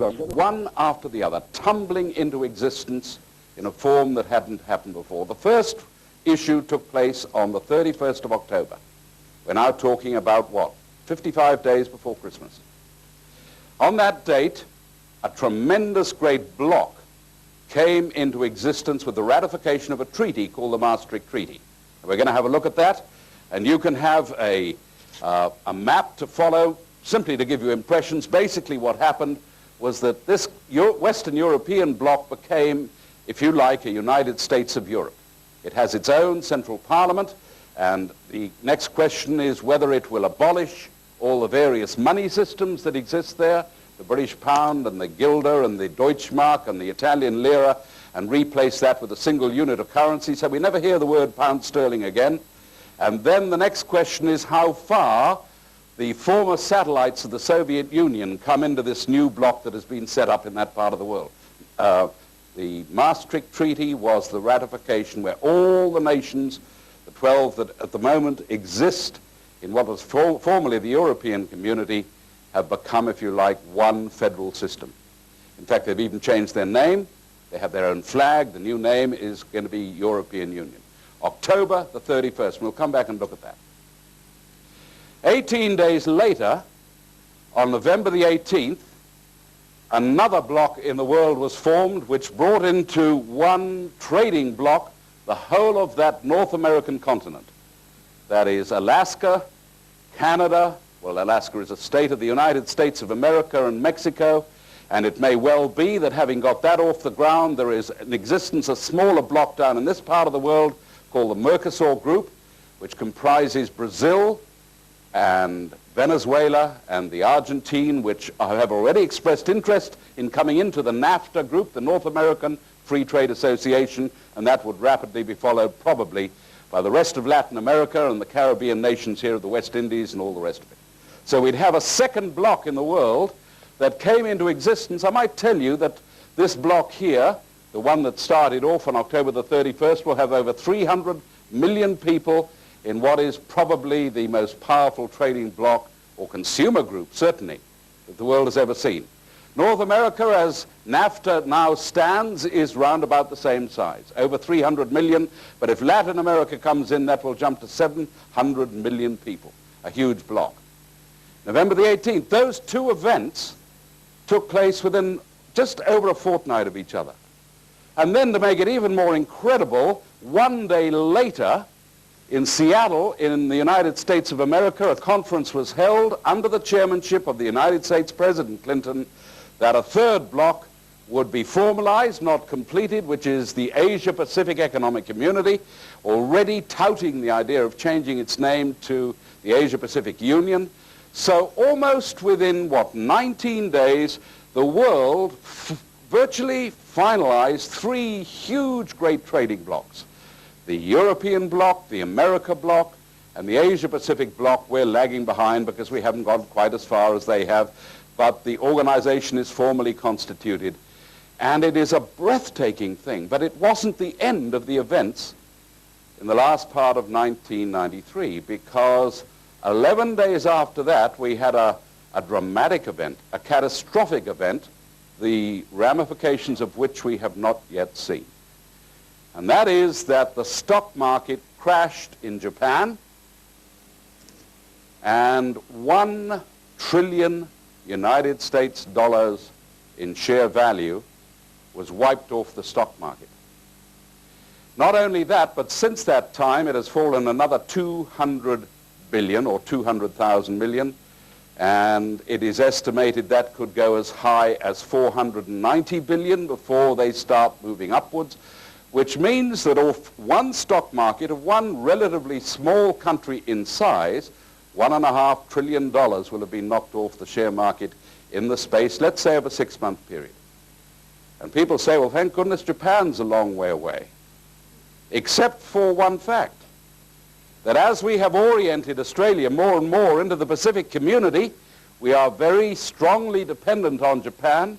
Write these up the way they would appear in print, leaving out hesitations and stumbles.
one after the other, tumbling into existence in a form that hadn't happened before. The first issue took place on the 31st of October. We're now talking about, what, 55 days before Christmas. On that date, a tremendous great block came into existence with the ratification of a treaty called the Maastricht Treaty. And we're going to have a look at that, and you can have a map to follow, simply to give you impressions. Basically what happened was that this Western European bloc became, if you like, a United States of Europe. It has its own central parliament, and the next question is whether it will abolish all the various money systems that exist there, the British pound and the guilder and the Deutschmark and the Italian lira, and replace that with a single unit of currency, so we never hear the word pound sterling again. And then the next question is how far the former satellites of the Soviet Union come into this new bloc that has been set up in that part of the world. The Maastricht Treaty was the ratification where all the nations, the 12 that at the moment exist in what was formerly the European community, have become, if you like, one federal system. In fact, they've even changed their name. They have their own flag. The new name is going to be European Union. October the 31st. We'll come back and look at that. 18 days later, on November the 18th, another bloc in the world was formed which brought into one trading bloc the whole of that North American continent. That is Alaska, Canada, well, Alaska is a state of the United States of America, and Mexico, and it may well be that having got that off the ground, there is in existence a smaller bloc down in this part of the world called the Mercosur Group, which comprises Brazil and Venezuela and the Argentine, which have already expressed interest in coming into the NAFTA group, the North American Free Trade Association, and that would rapidly be followed probably by the rest of Latin America and the Caribbean nations here of the West Indies and all the rest of it. So we'd have a second bloc in the world that came into existence. I might tell you that this bloc here, the one that started off on October the 31st, will have over 300 million people in what is probably the most powerful trading bloc, or consumer group, certainly, that the world has ever seen. North America, as NAFTA now stands, is round about the same size, over 300 million, but if Latin America comes in, that will jump to 700 million people, a huge bloc. November the 18th, those two events took place within just over a fortnight of each other. And then, to make it even more incredible, one day later, in Seattle, in the United States of America, a conference was held under the chairmanship of the United States President Clinton that a third bloc would be formalized, not completed, which is the Asia-Pacific Economic Community, already touting the idea of changing its name to the Asia-Pacific Union. So almost within, 19 days, the world virtually finalized three huge great trading blocs. The European bloc, the America bloc, and the Asia-Pacific bloc. We're lagging behind because we haven't gone quite as far as they have, but the organization is formally constituted. And it is a breathtaking thing, but it wasn't the end of the events in the last part of 1993, because 11 days after that, we had a dramatic event, a catastrophic event, the ramifications of which we have not yet seen. And that is that the stock market crashed in Japan, and $1 trillion United States dollars in share value was wiped off the stock market. Not only that, but since that time, it has fallen another 200 billion or 200,000 million, and it is estimated that could go as high as 490 billion before they start moving upwards, which means that off one stock market of one relatively small country in size, $1.5 trillion will have been knocked off the share market in the space, let's say, of a 6-month period. And people say, well, thank goodness Japan's a long way away, except for one fact, that as we have oriented Australia more and more into the Pacific community, we are very strongly dependent on Japan,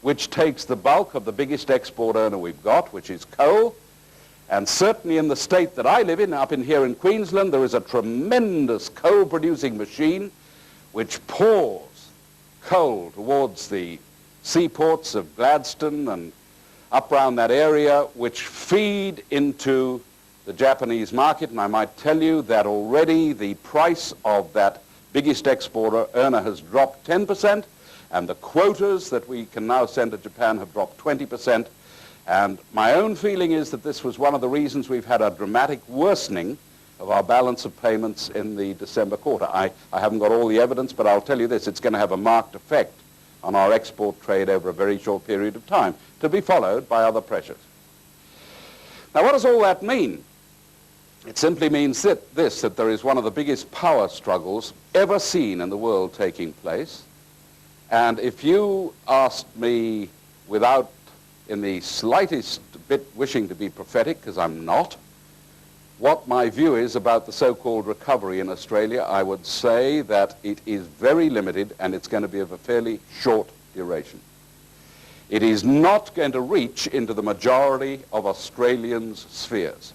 which takes the bulk of the biggest export earner we've got, which is coal. And certainly in the state that I live in, up in here in Queensland, there is a tremendous coal-producing machine which pours coal towards the seaports of Gladstone and up around that area, which feed into the Japanese market. And I might tell you that already the price of that biggest exporter earner has dropped 10%, and the quotas that we can now send to Japan have dropped 20%. And my own feeling is that this was one of the reasons we've had a dramatic worsening of our balance of payments in the December quarter. I haven't got all the evidence, but I'll tell you this, it's going to have a marked effect on our export trade over a very short period of time, to be followed by other pressures. Now, what does all that mean? It simply means that there is one of the biggest power struggles ever seen in the world taking place. And if you asked me, without in the slightest bit wishing to be prophetic, because I'm not, what my view is about the so-called recovery in Australia, I would say that it is very limited and it's going to be of a fairly short duration. It is not going to reach into the majority of Australians' spheres.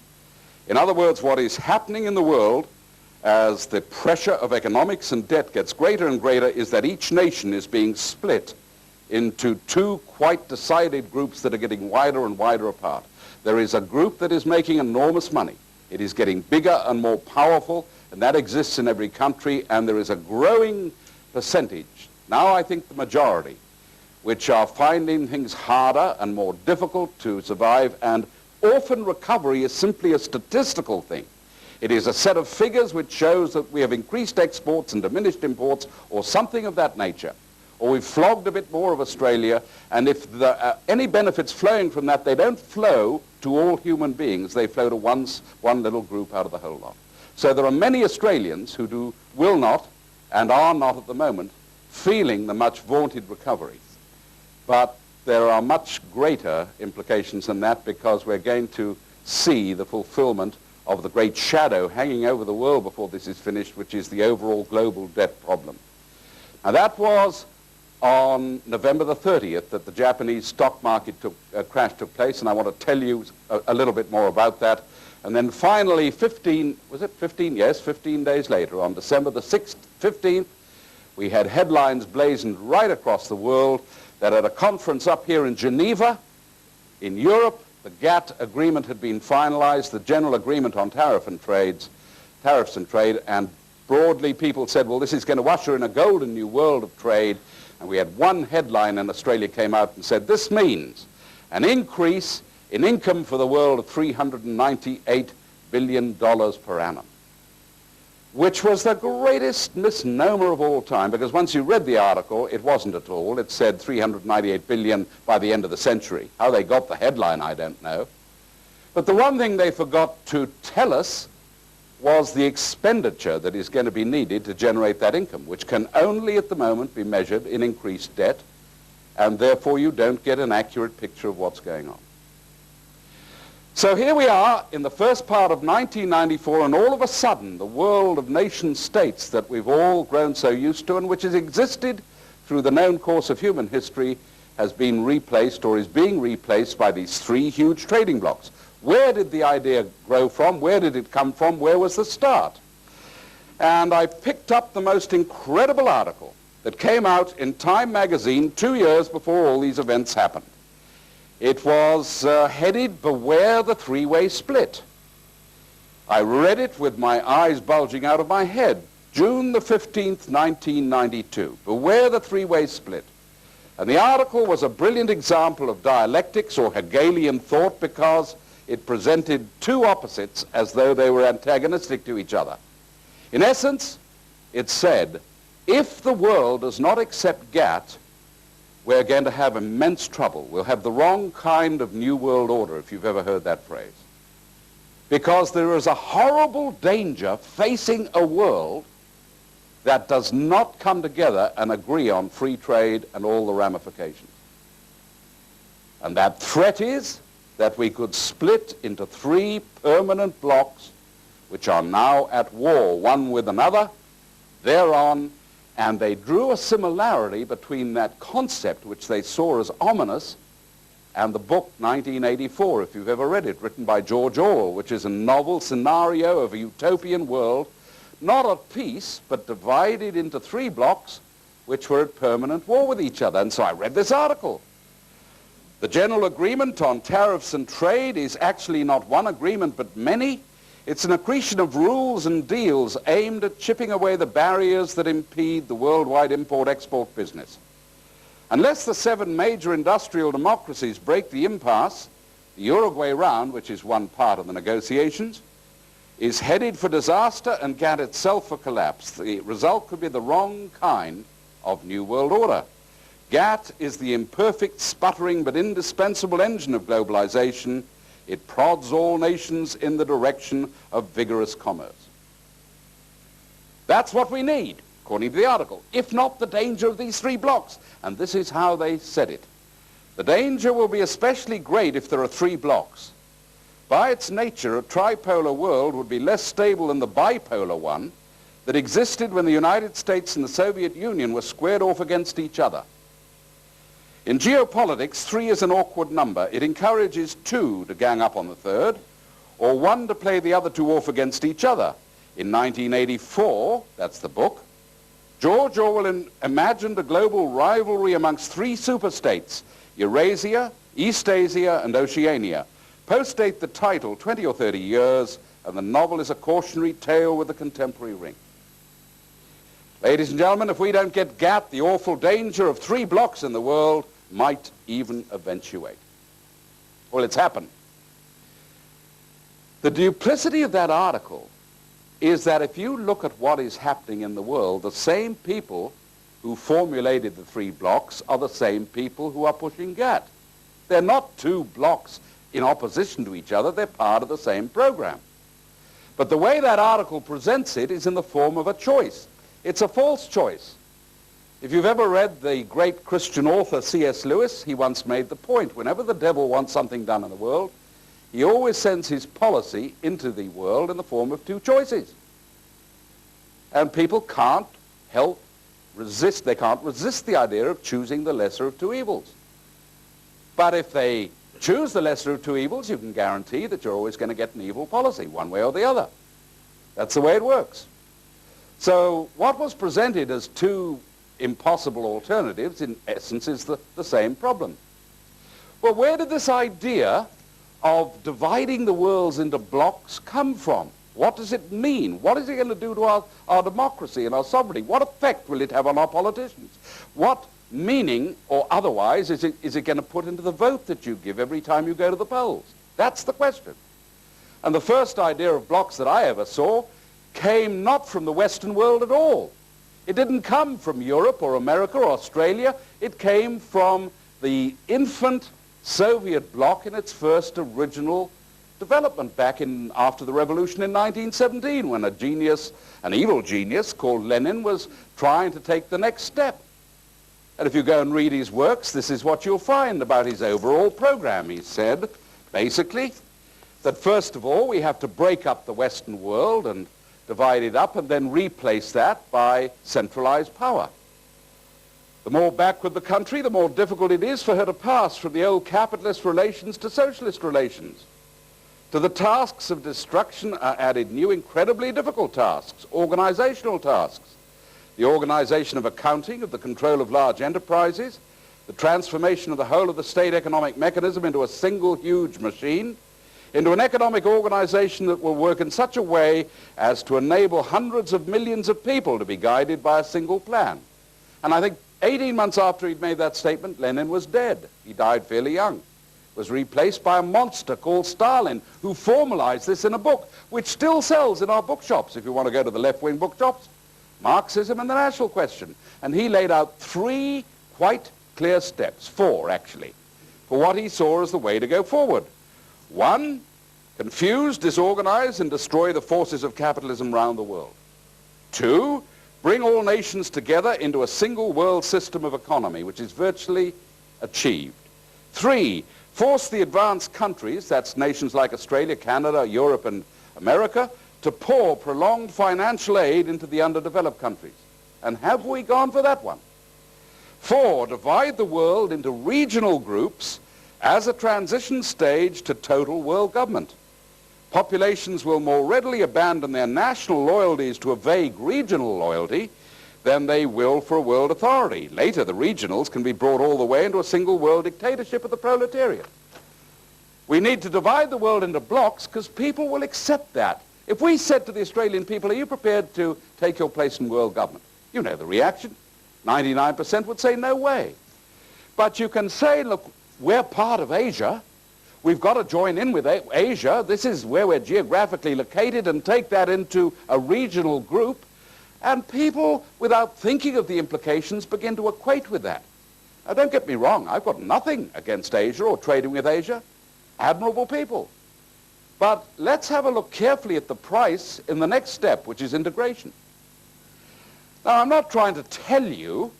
In other words, what is happening in the world as the pressure of economics and debt gets greater and greater is that each nation is being split into two quite decided groups that are getting wider and wider apart. There is a group that is making enormous money. It is getting bigger and more powerful, and that exists in every country, and there is a growing percentage, now I think the majority, which are finding things harder and more difficult to survive, and often recovery is simply a statistical thing. It is a set of figures which shows that we have increased exports and diminished imports, or something of that nature. Or we've flogged a bit more of Australia, and if there are any benefits flowing from that, they don't flow to all human beings. They flow to one little group out of the whole lot. So there are many Australians who will not, and are not at the moment, feeling the much vaunted recovery. But there are much greater implications than that, because we're going to see the fulfillment of the great shadow hanging over the world before this is finished, which is the overall global debt problem. Now, that was on November the 30th that the Japanese stock market crash took place, and I want to tell you a little bit more about that. And then finally, 15 days later, on December the 15th, we had headlines blazoned right across the world that at a conference up here in Geneva, in Europe, the GATT agreement had been finalized, the general agreement on tariffs and trade, and broadly people said, well, this is going to usher in a golden new world of trade. And we had one headline, and Australia came out and said, this means an increase in income for the world of $398 billion per annum, which was the greatest misnomer of all time, because once you read the article, it wasn't at all. It said 398 billion by the end of the century. How they got the headline, I don't know. But the one thing they forgot to tell us was the expenditure that is going to be needed to generate that income, which can only at the moment be measured in increased debt, and therefore you don't get an accurate picture of what's going on. So here we are in the first part of 1994, and all of a sudden the world of nation states that we've all grown so used to, and which has existed through the known course of human history, has been replaced, or is being replaced, by these three huge trading blocs. Where did the idea grow from? Where did it come from? Where was the start? And I picked up the most incredible article that came out in Time magazine 2 years before all these events happened. It was headed, Beware the Three-Way Split. I read it with my eyes bulging out of my head. June the 15th, 1992. Beware the Three-Way Split. And the article was a brilliant example of dialectics or Hegelian thought, because it presented two opposites as though they were antagonistic to each other. In essence, it said, if the world does not accept GATT, we're going to have immense trouble. We'll have the wrong kind of new world order, if you've ever heard that phrase. Because there is a horrible danger facing a world that does not come together and agree on free trade and all the ramifications. And that threat is that we could split into three permanent blocks which are now at war one with another thereon, and they drew a similarity between that concept, which they saw as ominous, and the book 1984, if you've ever read it, written by George Orwell, which is a novel scenario of a utopian world, not at peace, but divided into three blocks which were at permanent war with each other. And so I read this article. The general agreement on tariffs and trade is actually not one agreement but many. It's an accretion of rules and deals aimed at chipping away the barriers that impede the worldwide import-export business. Unless the 7 major industrial democracies break the impasse, the Uruguay round, which is one part of the negotiations, is headed for disaster and GATT itself for collapse. The result could be the wrong kind of New World Order. GATT is the imperfect, sputtering, but indispensable engine of globalization. It prods all nations in the direction of vigorous commerce. That's what we need, according to the article, if not the danger of these 3 blocks. And this is how they said it. The danger will be especially great if there are 3 blocks. By its nature, a tripolar world would be less stable than the bipolar one that existed when the United States and the Soviet Union were squared off against each other. In geopolitics, 3 is an awkward number. It encourages 2 to gang up on the 3rd, or 1 to play the other 2 off against each other. In 1984, that's the book, George Orwell imagined a global rivalry amongst 3 superstates, Eurasia, Eastasia, and Oceania. Post-date the title 20 or 30 years, and the novel is a cautionary tale with a contemporary ring. Ladies and gentlemen, if we don't get GATT, the awful danger of 3 blocks in the world might even eventuate. Well, it's happened. The duplicity of that article is that if you look at what is happening in the world, the same people who formulated the 3 blocks are the same people who are pushing GATT. They're not 2 blocks in opposition to each other, they're part of the same program. But the way that article presents it is in the form of a choice. It's a false choice. If you've ever read the great Christian author C.S. Lewis, he once made the point, whenever the devil wants something done in the world, he always sends his policy into the world in the form of 2 choices. And people can't help resist, they can't resist the idea of choosing the lesser of 2 evils. But if they choose the lesser of 2 evils, you can guarantee that you're always going to get an evil policy, one way or the other. That's the way it works. So what was presented as 2 impossible alternatives, in essence, is the same problem. Well, where did this idea of dividing the worlds into blocks come from? What does it mean? What is it going to do to our democracy and our sovereignty? What effect will it have on our politicians? What meaning, or otherwise, is it going to put into the vote that you give every time you go to the polls? That's the question. And the first idea of blocks that I ever saw came not from the Western world at all. It didn't come from Europe or America or Australia. It came from the infant Soviet bloc in its first original development back after the revolution in 1917, when a genius, an evil genius called Lenin, was trying to take the next step. And if you go and read his works, this is what you'll find about his overall program. He said, basically, that first of all, we have to break up the Western world and divide it up and then replace that by centralized power. The more backward the country, the more difficult it is for her to pass from the old capitalist relations to socialist relations. To the tasks of destruction are added new, incredibly difficult tasks, organizational tasks. The organization of accounting, of the control of large enterprises, the transformation of the whole of the state economic mechanism into a single huge machine, into an economic organization that will work in such a way as to enable hundreds of millions of people to be guided by a single plan. And I think 18 months after he'd made that statement, Lenin was dead. He died fairly young. Was replaced by a monster called Stalin, who formalized this in a book, which still sells in our bookshops, if you want to go to the left-wing bookshops, Marxism and the National Question. And he laid out 3 quite clear steps, 4 actually, for what he saw as the way to go forward. 1, confuse, disorganize, and destroy the forces of capitalism around the world. 2, bring all nations together into a single world system of economy, which is virtually achieved. 3, force the advanced countries, that's nations like Australia, Canada, Europe, and America, to pour prolonged financial aid into the underdeveloped countries. And have we gone for that one? 4, divide the world into regional groups as a transition stage to total world government. Populations will more readily abandon their national loyalties to a vague regional loyalty than they will for a world authority. Later, the regionals can be brought all the way into a single world dictatorship of the proletariat. We need to divide the world into blocks because people will accept that. If we said to the Australian people, are you prepared to take your place in world government? You know the reaction. 99% would say no way. But you can say, look, we're part of Asia. We've got to join in with Asia. This is where we're geographically located, and take that into a regional group. And people, without thinking of the implications, begin to equate with that. Now, don't get me wrong. I've got nothing against Asia or trading with Asia. Admirable people. But let's have a look carefully at the price in the next step, which is integration. Now, I'm not trying to tell you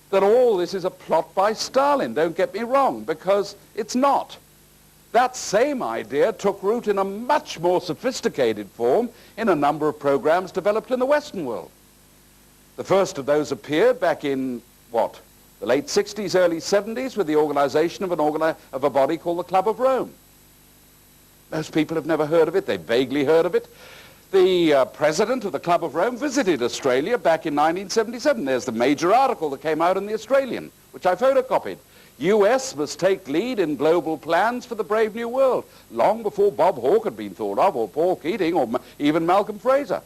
that all this is a plot by Stalin. Don't get me wrong, because it's not. That same idea took root in a much more sophisticated form in a number of programs developed in the Western world. The first of those appeared back in, what, the late 60s, early 70s, with the organization of a body called the Club of Rome. Most people have never heard of it. They've vaguely heard of it. The president of the Club of Rome visited Australia back in 1977. There's the major article that came out in the Australian, which I photocopied. U.S. must take lead in global plans for the brave new world, long before Bob Hawke had been thought of, or Paul Keating, or even Malcolm Fraser.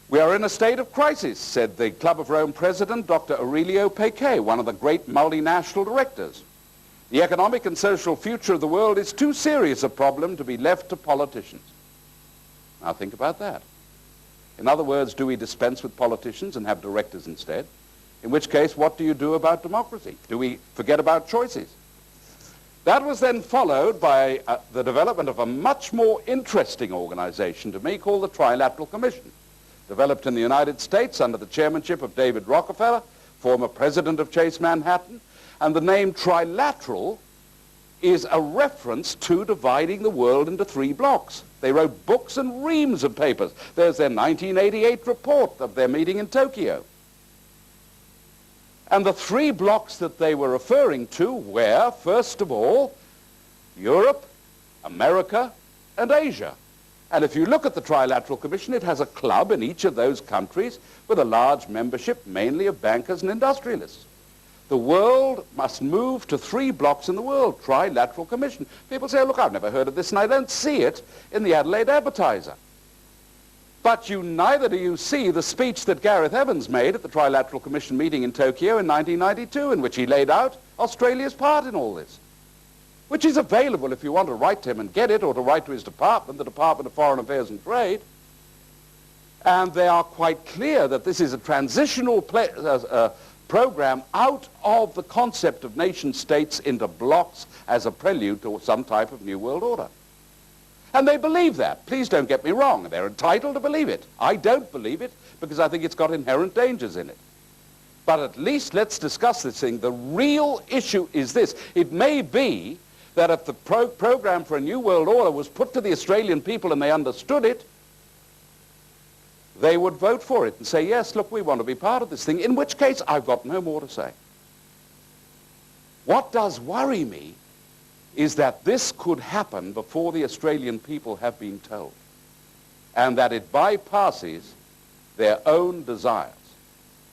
We are in a state of crisis, said the Club of Rome president, Dr. Aurelio Pequet, one of the great multinational directors. The economic and social future of the world is too serious a problem to be left to politicians. Now think about that. In other words, do we dispense with politicians and have directors instead? In which case, what do you do about democracy? Do we forget about choices? That was then followed by the development of a much more interesting organization to me called the Trilateral Commission, developed in the United States under the chairmanship of David Rockefeller, former president of Chase Manhattan. And the name trilateral is a reference to dividing the world into three blocks. They wrote books and reams of papers. There's their 1988 report of their meeting in Tokyo. And the three blocks that they were referring to were, first of all, Europe, America, and Asia. And if you look at the Trilateral Commission, it has a club in each of those countries with a large membership, mainly of bankers and industrialists. The world must move to three blocks in the world, Trilateral Commission. People say, look, I've never heard of this, and I don't see it in the Adelaide Advertiser. But neither do you see the speech that Gareth Evans made at the Trilateral Commission meeting in Tokyo in 1992, in which he laid out Australia's part in all this, which is available if you want to write to him and get it, or to write to his department, the Department of Foreign Affairs and Trade. And they are quite clear that this is a transitional program out of the concept of nation states into blocks as a prelude to some type of new world order. And they believe that. Please don't get me wrong. They're entitled to believe it. I don't believe it because I think it's got inherent dangers in it. But at least let's discuss this thing. The real issue is this. It may be that if the program for a new world order was put to the Australian people and they understood it, they would vote for it and say, yes, look, we want to be part of this thing, in which case I've got no more to say. What does worry me is that this could happen before the Australian people have been told, and that it bypasses their own desires.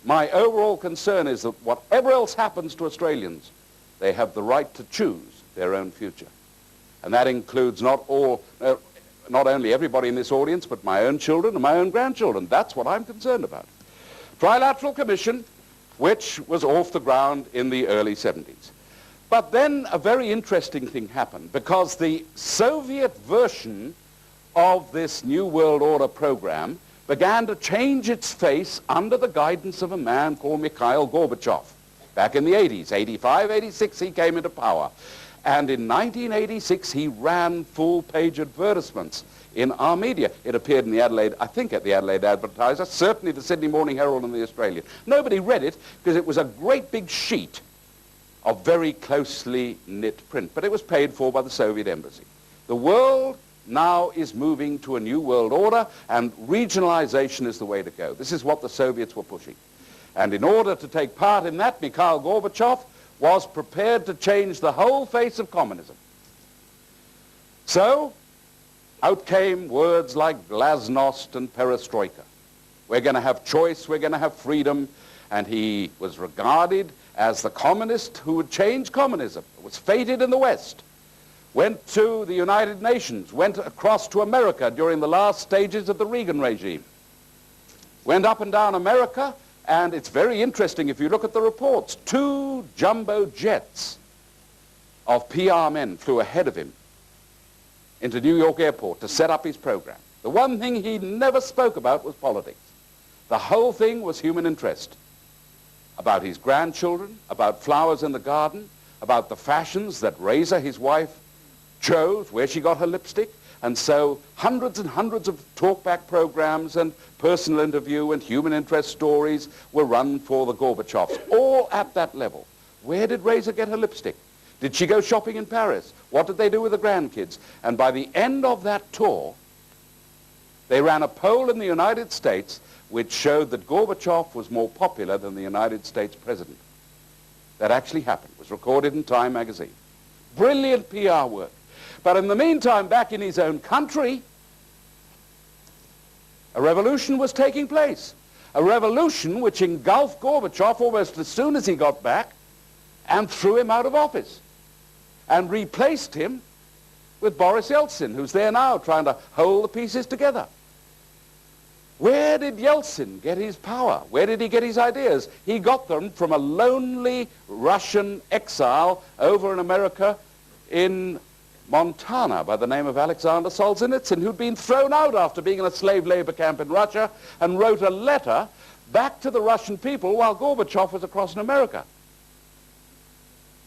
My overall concern is that whatever else happens to Australians, they have the right to choose their own future. And that includes not only everybody in this audience, but my own children and my own grandchildren. That's what I'm concerned about. Trilateral Commission, which was off the ground in the early 70s. But then a very interesting thing happened, because the Soviet version of this New World Order program began to change its face under the guidance of a man called Mikhail Gorbachev. Back in the 80s, 85, 86, he came into power. And in 1986, he ran full-page advertisements in our media. It appeared in the Adelaide, I think at the Adelaide Advertiser, certainly the Sydney Morning Herald and the Australian. Nobody read it because it was a great big sheet of very closely knit print, but it was paid for by the Soviet embassy. The world now is moving to a new world order, and regionalization is the way to go. This is what the Soviets were pushing. And in order to take part in that, Mikhail Gorbachev was prepared to change the whole face of communism. So, out came words like glasnost and perestroika. We're going to have choice, we're going to have freedom. And he was regarded as the communist who would change communism. It was fated in the West. Went to the United Nations, went across to America during the last stages of the Reagan regime. Went up and down America, and it's very interesting if you look at the reports. 2 jumbo jets of PR men flew ahead of him into New York Airport to set up his program. The one thing he never spoke about was politics. The whole thing was human interest. About his grandchildren, about flowers in the garden, about the fashions that Razor, his wife, chose, where she got her lipstick. And so hundreds and hundreds of talkback programs and personal interview and human interest stories were run for the Gorbachevs, all at that level. Where did Razor get her lipstick? Did she go shopping in Paris? What did they do with the grandkids? And by the end of that tour, they ran a poll in the United States which showed that Gorbachev was more popular than the United States president. That actually happened. It was recorded in Time magazine. Brilliant PR work. But in the meantime, back in his own country, a revolution was taking place. A revolution which engulfed Gorbachev almost as soon as he got back and threw him out of office and replaced him with Boris Yeltsin, who's there now trying to hold the pieces together. Where did Yeltsin get his power? Where did he get his ideas? He got them from a lonely Russian exile over in America in Montana by the name of Alexander Solzhenitsyn, who'd been thrown out after being in a slave labor camp in Russia and wrote a letter back to the Russian people while Gorbachev was across in America.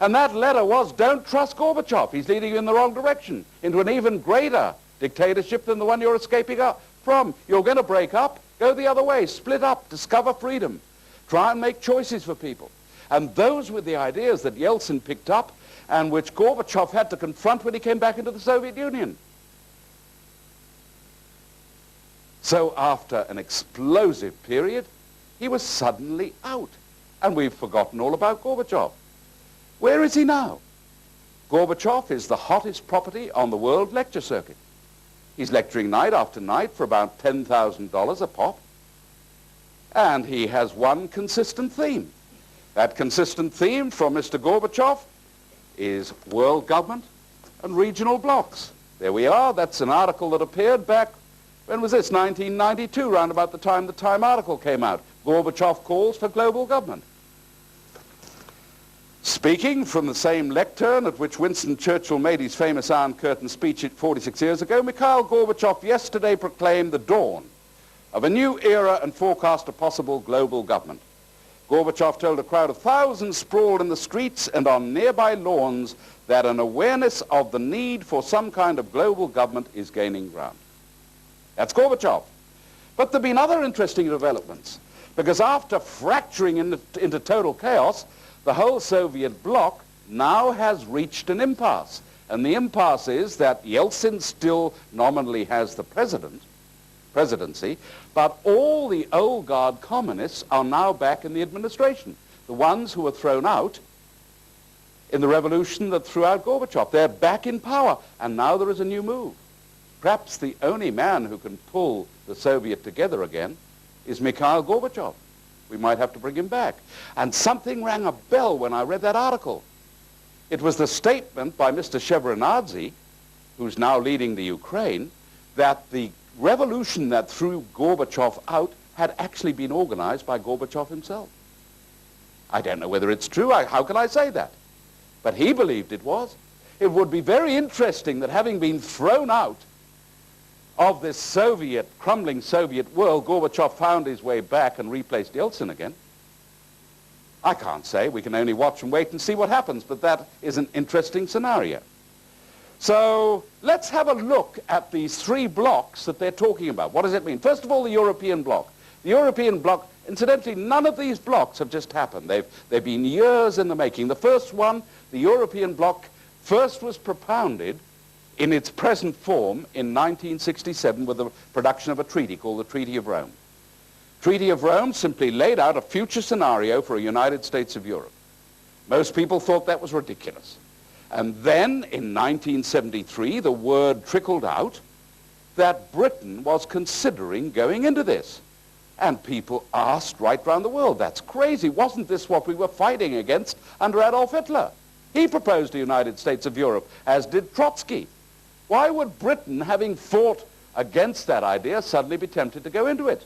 And that letter was, don't trust Gorbachev. He's leading you in the wrong direction, into an even greater dictatorship than the one you're escaping from. You're going to break up, go the other way, split up, discover freedom, try and make choices for people. And those were the ideas that Yeltsin picked up and which Gorbachev had to confront when he came back into the Soviet Union. So after an explosive period, he was suddenly out. And we've forgotten all about Gorbachev. Where is he now? Gorbachev is the hottest property on the world lecture circuit. He's lecturing night after night for about $10,000 a pop. And he has one consistent theme. That consistent theme from Mr. Gorbachev is world government and regional blocks. There we are. That's an article that appeared back, when was this? 1992, round about the time the Time article came out. Gorbachev calls for global government. Speaking from the same lectern at which Winston Churchill made his famous Iron Curtain speech 46 years ago, Mikhail Gorbachev yesterday proclaimed the dawn of a new era and forecast a possible global government. Gorbachev told a crowd of thousands sprawled in the streets and on nearby lawns that an awareness of the need for some kind of global government is gaining ground. That's Gorbachev. But there have been other interesting developments, because after fracturing into total chaos, the whole Soviet bloc now has reached an impasse. And the impasse is that Yeltsin still nominally has the presidency, but all the old guard communists are now back in the administration. The ones who were thrown out in the revolution that threw out Gorbachev. They're back in power, and now there is a new move. Perhaps the only man who can pull the Soviet together again is Mikhail Gorbachev. We might have to bring him back. And something rang a bell when I read that article. It was the statement by Mr. Shevardnadze, who's now leading the Ukraine, that the revolution that threw Gorbachev out had actually been organized by Gorbachev himself. I don't know whether it's true. How can I say that? But he believed it was. It would be very interesting that, having been thrown out of this crumbling Soviet world, Gorbachev found his way back and replaced Yeltsin again. I can't say. We can only watch and wait and see what happens, but that is an interesting scenario. So let's have a look at these 3 blocks that they're talking about. What does it mean? First of all, the European bloc. The European bloc, incidentally, none of these blocks have just happened. They've been years in the making. The first one, the European bloc, first was propounded in its present form in 1967 with the production of a treaty called the Treaty of Rome. Treaty of Rome simply laid out a future scenario for a United States of Europe. Most people thought that was ridiculous. And then in 1973, the word trickled out that Britain was considering going into this. And people asked right round the world, that's crazy. Wasn't this what we were fighting against under Adolf Hitler? He proposed a United States of Europe, as did Trotsky. Why would Britain, having fought against that idea, suddenly be tempted to go into it?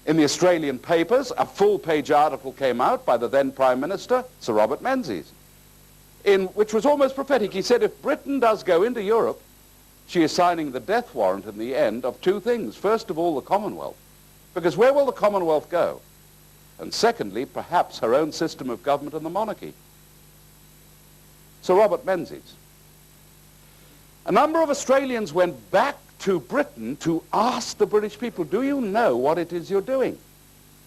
In the Australian papers, a full-page article came out by the then Prime Minister, Sir Robert Menzies, which was almost prophetic. He said, if Britain does go into Europe, she is signing the death warrant in the end of two things. First of all, the Commonwealth, because where will the Commonwealth go? And secondly, perhaps her own system of government and the monarchy. Sir Robert Menzies. A number of Australians went back to Britain to ask the British people, do you know what it is you're doing?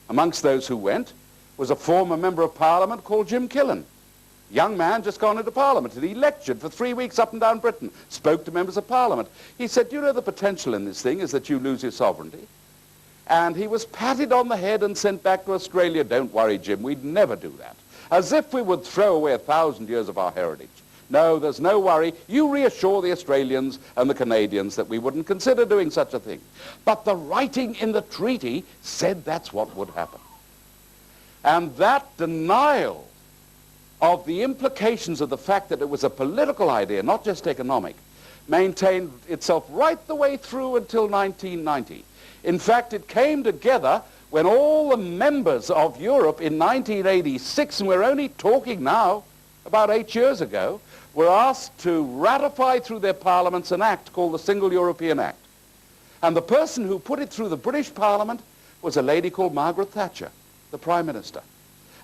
Amongst those who went was a former member of Parliament called Jim Killen. Young man just gone into Parliament, and he lectured for 3 weeks up and down Britain, spoke to members of Parliament. He said, do you know the potential in this thing is that you lose your sovereignty? And he was patted on the head and sent back to Australia. Don't worry, Jim, we'd never do that. As if we would throw away 1,000 years of our heritage. No, there's no worry. You reassure the Australians and the Canadians that we wouldn't consider doing such a thing. But the writing in the treaty said that's what would happen. And that denial of the implications of the fact that it was a political idea, not just economic, maintained itself right the way through until 1990. In fact, it came together when all the members of Europe in 1986, and we're only talking now about 8 years ago, were asked to ratify through their parliaments an act called the Single European Act. And the person who put it through the British Parliament was a lady called Margaret Thatcher, the Prime Minister.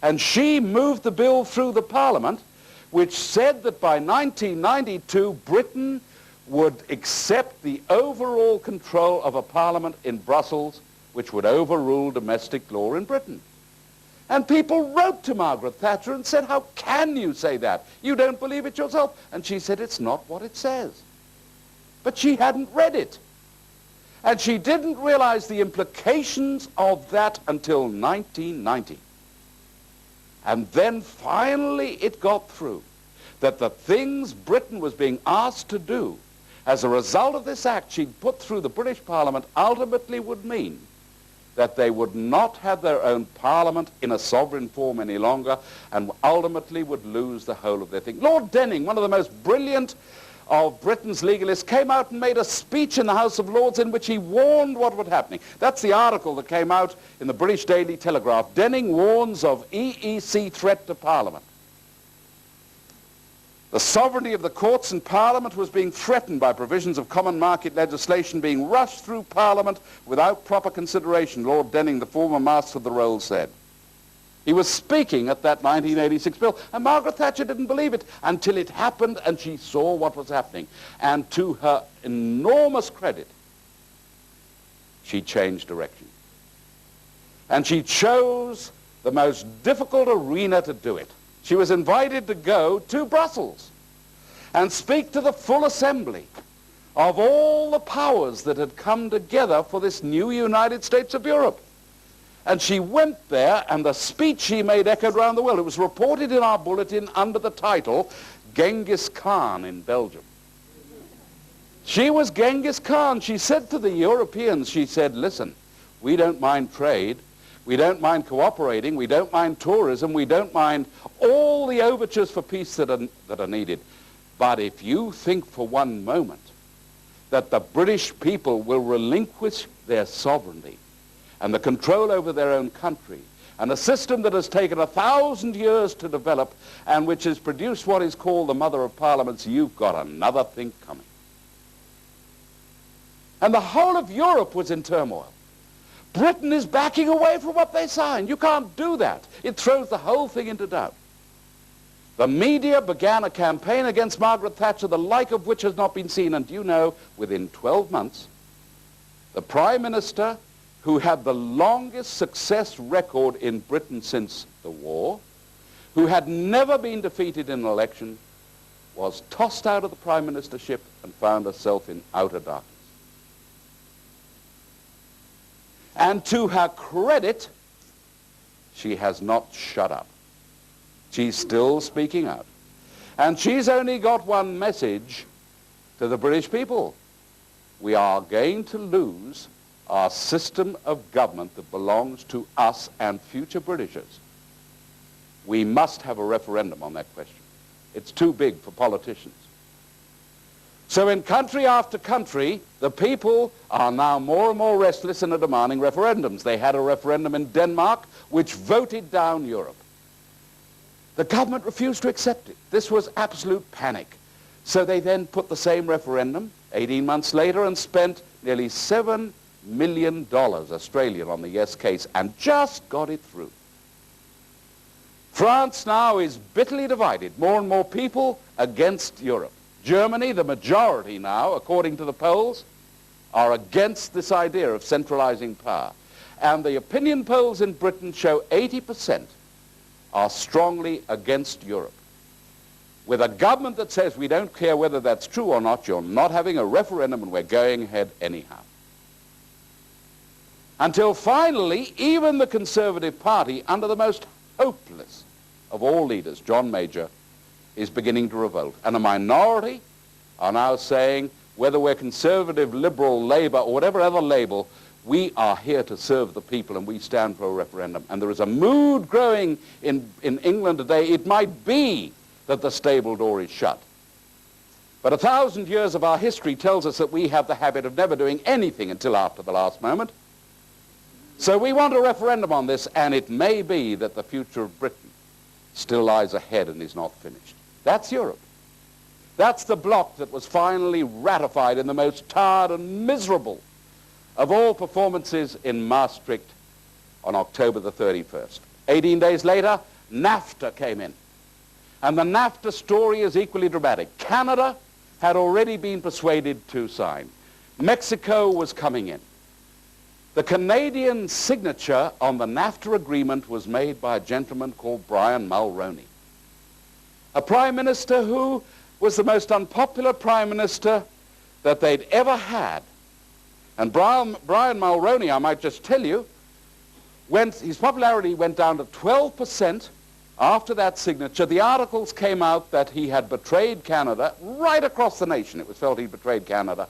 And she moved the bill through the Parliament, which said that by 1992, Britain would accept the overall control of a parliament in Brussels, which would overrule domestic law in Britain. And people wrote to Margaret Thatcher and said, how can you say that? You don't believe it yourself. And she said, it's not what it says. But she hadn't read it. And she didn't realize the implications of that until 1990. And then finally it got through that the things Britain was being asked to do as a result of this act she'd put through the British Parliament ultimately would mean that they would not have their own parliament in a sovereign form any longer and ultimately would lose the whole of their thing. Lord Denning, one of the most brilliant of Britain's legalists, came out and made a speech in the House of Lords in which he warned what was happening. That's the article that came out in the British Daily Telegraph. Denning warns of EEC threat to Parliament. The sovereignty of the courts and Parliament was being threatened by provisions of common market legislation being rushed through Parliament without proper consideration, Lord Denning, the former Master of the Rolls, said. He was speaking at that 1986 bill, and Margaret Thatcher didn't believe it until it happened and she saw what was happening. And to her enormous credit, she changed direction. And she chose the most difficult arena to do it. She was invited to go to Brussels and speak to the full assembly of all the powers that had come together for this new United States of Europe. And she went there, and the speech she made echoed around the world. It was reported in our bulletin under the title, Genghis Khan in Belgium. She was Genghis Khan. She said to the Europeans, she said, listen, we don't mind trade. We don't mind cooperating, we don't mind tourism, we don't mind all the overtures for peace that are needed. But if you think for one moment that the British people will relinquish their sovereignty and the control over their own country, and a system that has taken 1,000 years to develop and which has produced what is called the mother of parliaments, you've got another thing coming. And the whole of Europe was in turmoil. Britain is backing away from what they signed. You can't do that. It throws the whole thing into doubt. The media began a campaign against Margaret Thatcher, the like of which has not been seen. And you know, within 12 months, the Prime Minister, who had the longest success record in Britain since the war, who had never been defeated in an election, was tossed out of the Prime Ministership and found herself in outer darkness. And to her credit, she has not shut up. She's still speaking out. And she's only got one message to the British people. We are going to lose our system of government that belongs to us and future Britishers, we must have a referendum on that question. It's too big for politicians. So in country after country, the people are now more and more restless and are demanding referendums. They had a referendum in Denmark which voted down Europe. The government refused to accept it. This was absolute panic. So they then put the same referendum 18 months later and spent nearly $7 million Australian on the yes case and just got it through. France now is bitterly divided, more and more people against Europe. Germany, the majority now, according to the polls, are against this idea of centralizing power. And the opinion polls in Britain show 80% are strongly against Europe. With a government that says we don't care whether that's true or not, you're not having a referendum and we're going ahead anyhow. Until finally, even the Conservative Party, under the most hopeless of all leaders, John Major, is beginning to revolt. And a minority are now saying, whether we're Conservative, Liberal, Labour, or whatever other label, we are here to serve the people and we stand for a referendum. And there is a mood growing in England today. It might be that the stable door is shut. But 1,000 years of our history tells us that we have the habit of never doing anything until after the last moment. So we want a referendum on this, and it may be that the future of Britain still lies ahead and is not finished. That's Europe. That's the bloc that was finally ratified in the most tired and miserable of all performances in Maastricht on October the 31st. 18 days later, NAFTA came in. And the NAFTA story is equally dramatic. Canada had already been persuaded to sign. Mexico was coming in. The Canadian signature on the NAFTA agreement was made by a gentleman called Brian Mulroney, a prime minister who was the most unpopular prime minister that they'd ever had. And Brian Mulroney, I might just tell you, his popularity went down to 12% after that signature. The articles came out that he had betrayed Canada right across the nation. It was felt he betrayed Canada.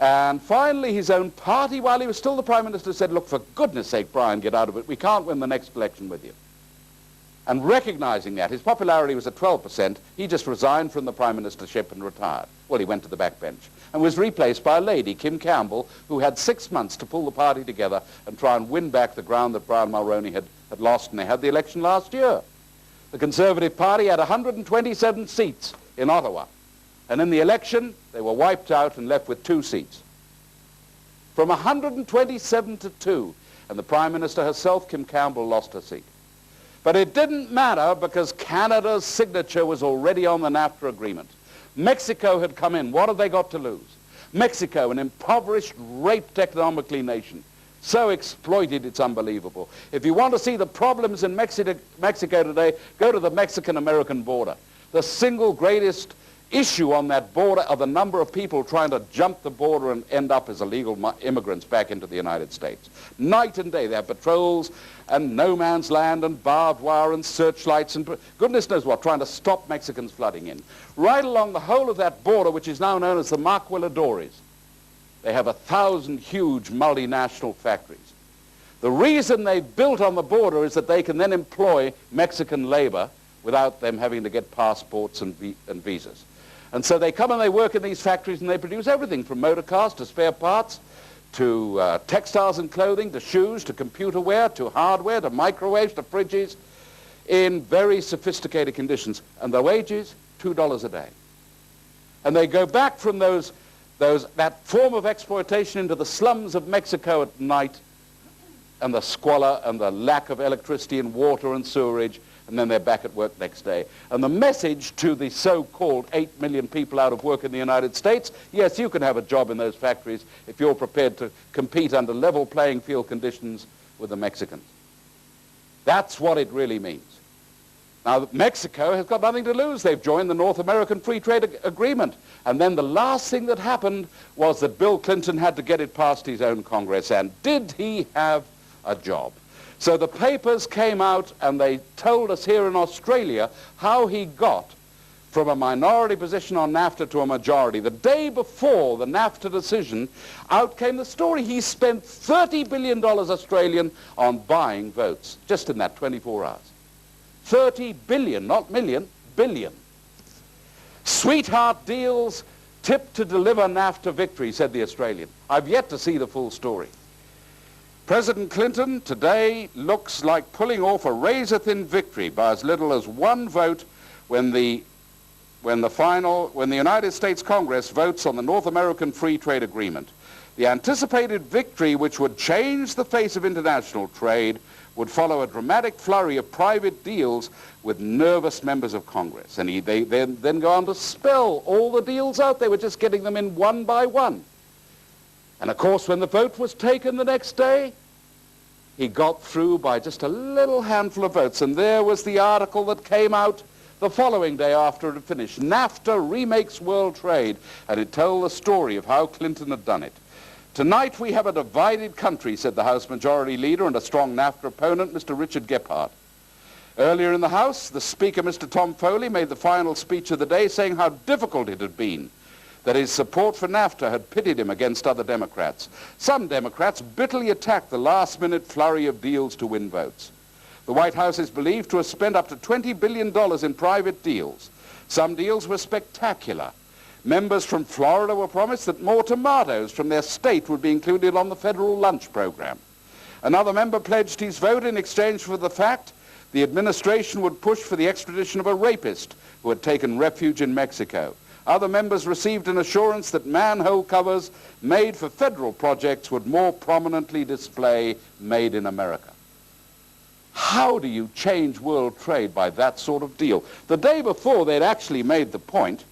And finally, his own party, while he was still the prime minister, said, look, for goodness sake, Brian, get out of it. We can't win the next election with you. And recognizing that, his popularity was at 12%, he just resigned from the prime ministership and retired. Well, he went to the backbench and was replaced by a lady, Kim Campbell, who had 6 months to pull the party together and try and win back the ground that Brian Mulroney had lost, and they had the election last year. The Conservative Party had 127 seats in Ottawa. And in the election, they were wiped out and left with 2 seats. From 127 to 2. And the Prime Minister herself, Kim Campbell, lost her seat. But it didn't matter because Canada's signature was already on the NAFTA agreement. Mexico had come in. What have they got to lose? Mexico, an impoverished, raped economically nation, so exploited it's unbelievable. If you want to see the problems in Mexico today, go to the Mexican-American border. The single greatest issue on that border are the number of people trying to jump the border and end up as illegal immigrants back into the United States. Night and day they have patrols and no man's land and barbed wire and searchlights and goodness knows what, trying to stop Mexicans flooding in. Right along the whole of that border, which is now known as the Maquiladoras, they have 1,000 huge multinational factories. The reason they've built on the border is that they can then employ Mexican labor without them having to get passports and visas. And so they come and they work in these factories and they produce everything from motor cars to spare parts to textiles and clothing to shoes to computer wear to hardware to microwaves to fridges in very sophisticated conditions. And the wages, $2 a day. And they go back from that form of exploitation into the slums of Mexico at night and the squalor and the lack of electricity and water and sewerage, and then they're back at work next day. And the message to the so-called 8 million people out of work in the United States, yes, you can have a job in those factories if you're prepared to compete under level playing field conditions with the Mexicans. That's what it really means. Now, Mexico has got nothing to lose. They've joined the North American Free Trade Agreement. And then the last thing that happened was that Bill Clinton had to get it past his own Congress. And did he have a job? So the papers came out and they told us here in Australia how he got from a minority position on NAFTA to a majority. The day before the NAFTA decision, out came the story. He spent $30 billion Australian on buying votes, just in that 24 hours. 30 billion, not million, billion. Sweetheart deals tipped to deliver NAFTA victory, said the Australian. I've yet to see the full story. President Clinton today looks like pulling off a razor-thin victory by as little as one vote when the United States Congress votes on the North American Free Trade Agreement. The anticipated victory, which would change the face of international trade, would follow a dramatic flurry of private deals with nervous members of Congress. And they then go on to spell all the deals out. They were just getting them in one by one. And of course, when the vote was taken the next day, he got through by just a little handful of votes. And there was the article that came out the following day after it had finished. NAFTA remakes world trade. And it told the story of how Clinton had done it. Tonight we have a divided country, said the House Majority Leader and a strong NAFTA opponent, Mr. Richard Gephardt. Earlier in the House, the Speaker, Mr. Tom Foley, made the final speech of the day saying how difficult it had been, that his support for NAFTA had pitted him against other Democrats. Some Democrats bitterly attacked the last-minute flurry of deals to win votes. The White House is believed to have spent up to $20 billion in private deals. Some deals were spectacular. Members from Florida were promised that more tomatoes from their state would be included on the federal lunch program. Another member pledged his vote in exchange for the fact the administration would push for the extradition of a rapist who had taken refuge in Mexico. Other members received an assurance that manhole covers made for federal projects would more prominently display Made in America. How do you change world trade by that sort of deal? The day before they'd actually made the point,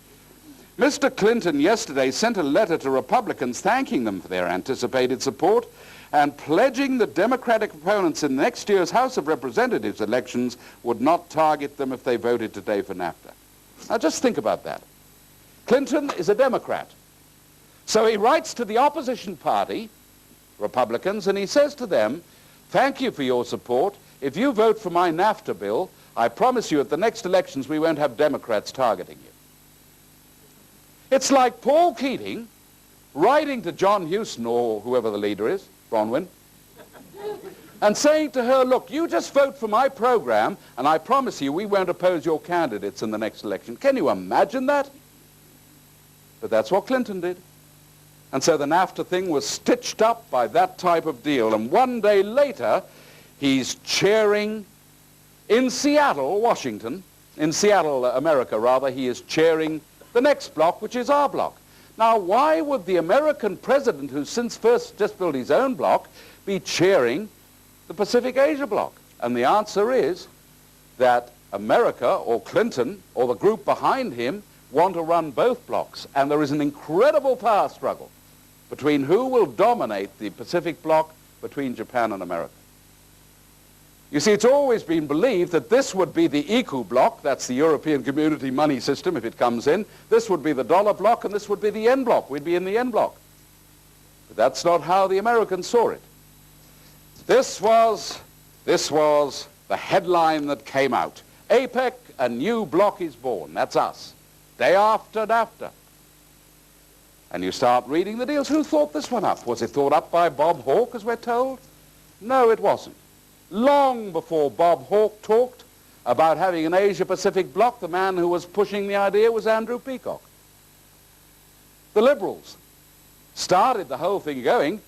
Mr. Clinton yesterday sent a letter to Republicans thanking them for their anticipated support and pledging that Democratic opponents in next year's House of Representatives elections would not target them if they voted today for NAFTA. Now just think about that. Clinton is a Democrat. So he writes to the opposition party, Republicans, and he says to them, thank you for your support. If you vote for my NAFTA bill, I promise you at the next elections we won't have Democrats targeting you. It's like Paul Keating writing to John Hewson or whoever the leader is, Bronwyn, and saying to her, look, you just vote for my program and I promise you we won't oppose your candidates in the next election. Can you imagine that? But that's what Clinton did. And so the NAFTA thing was stitched up by that type of deal. And one day later, he's chairing in Seattle, Washington, in Seattle, America rather, he is chairing the next block, which is our block. Now, why would the American president, who's since first just built his own block, be chairing the Pacific Asia block? And the answer is that America, or Clinton, or the group behind him, want to run both blocks. And there is an incredible power struggle between who will dominate the Pacific bloc between Japan and America. You see, it's always been believed that this would be the ECU bloc, that's the European Community Money System if it comes in, this would be the dollar bloc, and this would be the yen bloc. We'd be in the yen bloc. But that's not how the Americans saw it. This was the headline that came out. APEC, a new bloc is born. That's us. Day after NAFTA. And you start reading the deals. Who thought this one up? Was it thought up by Bob Hawke, as we're told? No, it wasn't. Long before Bob Hawke talked about having an Asia-Pacific bloc, the man who was pushing the idea was Andrew Peacock. The Liberals started the whole thing going.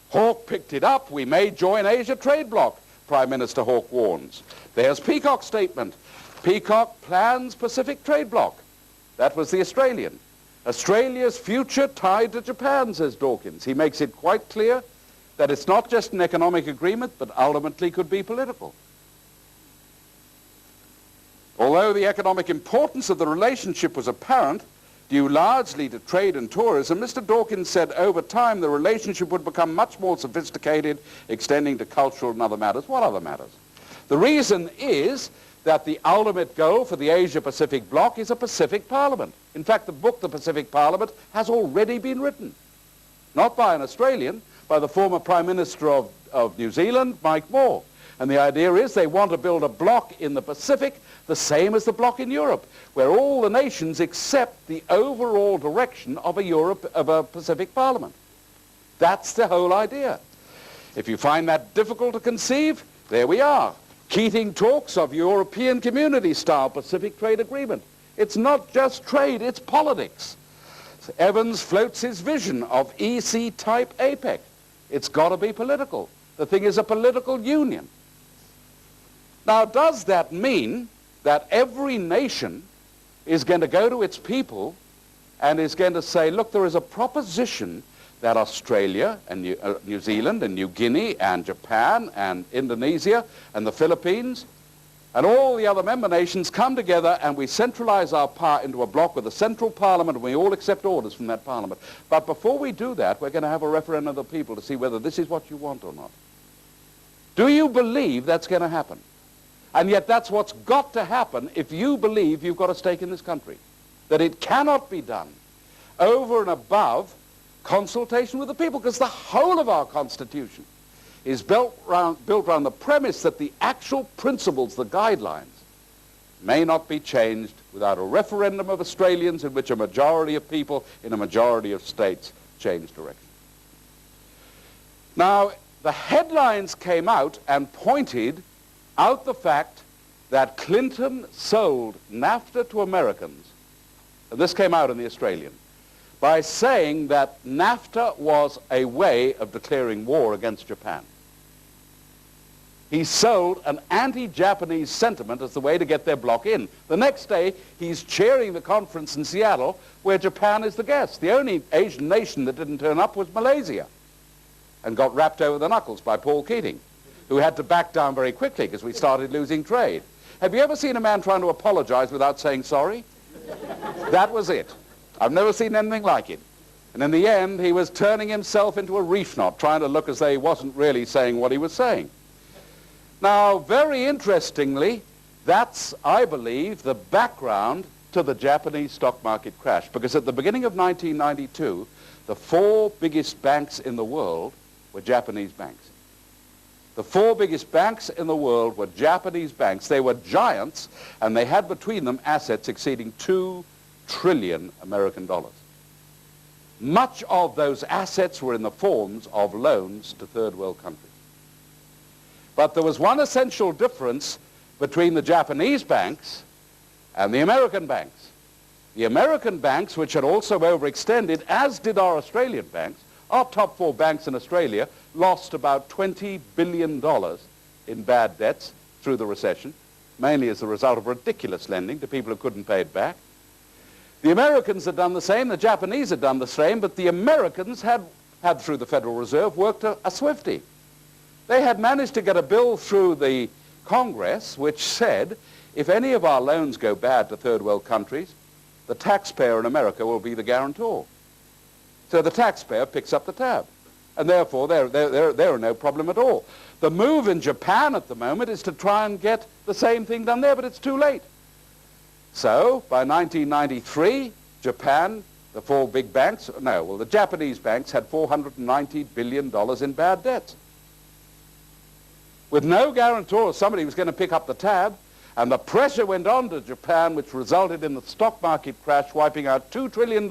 Hawke picked it up. We may join Asia trade bloc, Prime Minister Hawke warns. There's Peacock's statement. Peacock plans Pacific trade bloc. That was the Australian. Australia's future tied to Japan, says Dawkins. He makes it quite clear that it's not just an economic agreement, but ultimately could be political. Although the economic importance of the relationship was apparent, due largely to trade and tourism, Mr. Dawkins said over time the relationship would become much more sophisticated, extending to cultural and other matters. What other matters? The reason is that the ultimate goal for the Asia-Pacific bloc is a Pacific Parliament. In fact, the book, The Pacific Parliament, has already been written. Not by an Australian, by the former Prime Minister of New Zealand, Mike Moore. And the idea is they want to build a bloc in the Pacific, the same as the bloc in Europe, where all the nations accept the overall direction of a Pacific Parliament. That's the whole idea. If you find that difficult to conceive, there we are. Keating talks of European community-style Pacific trade agreement. It's not just trade, it's politics. Evans floats his vision of EC-type APEC. It's got to be political. The thing is a political union. Now, does that mean that every nation is going to go to its people and is going to say, look, there is a proposition that Australia and New Zealand and New Guinea and Japan and Indonesia and the Philippines and all the other member nations come together and we centralize our power into a bloc with a central parliament and we all accept orders from that parliament. But before we do that, we're going to have a referendum of the people to see whether this is what you want or not. Do you believe that's going to happen? And yet that's what's got to happen if you believe you've got a stake in this country. That it cannot be done over and above consultation with the people, because the whole of our Constitution is built around the premise that the actual principles, the guidelines, may not be changed without a referendum of Australians in which a majority of people in a majority of states change direction. Now, the headlines came out and pointed out the fact that Clinton sold NAFTA to Americans, and this came out in the Australian, by saying that NAFTA was a way of declaring war against Japan. He sold an anti-Japanese sentiment as the way to get their bloc in. The next day, he's chairing the conference in Seattle where Japan is the guest. The only Asian nation that didn't turn up was Malaysia and got wrapped over the knuckles by Paul Keating, who had to back down very quickly because we started losing trade. Have you ever seen a man trying to apologize without saying sorry? That was it. I've never seen anything like it. And in the end, he was turning himself into a reef knot, trying to look as though he wasn't really saying what he was saying. Now, very interestingly, that's, I believe, the background to the Japanese stock market crash, because at the beginning of 1992, the 4 biggest banks in the world were Japanese banks. The 4 biggest banks in the world were Japanese banks. They were giants, and they had between them assets exceeding $2 trillion American dollars. Much of those assets were in the forms of loans to third world countries. But there was one essential difference between the Japanese banks and the American banks. The American banks, which had also overextended, as did our Australian banks, our top 4 banks in Australia lost about $20 billion in bad debts through the recession, mainly as a result of ridiculous lending to people who couldn't pay it back. The Americans had done the same, the Japanese had done the same, but the Americans had through the Federal Reserve, worked a swifty. They had managed to get a bill through the Congress which said, if any of our loans go bad to third world countries, the taxpayer in America will be the guarantor. So the taxpayer picks up the tab, and therefore there are no problem at all. The move in Japan at the moment is to try and get the same thing done there, but it's too late. So by 1993, Japan, the 4 big banks, the Japanese banks had $490 billion in bad debts. With no guarantor, somebody was going to pick up the tab, and the pressure went on to Japan, which resulted in the stock market crash, wiping out $2 trillion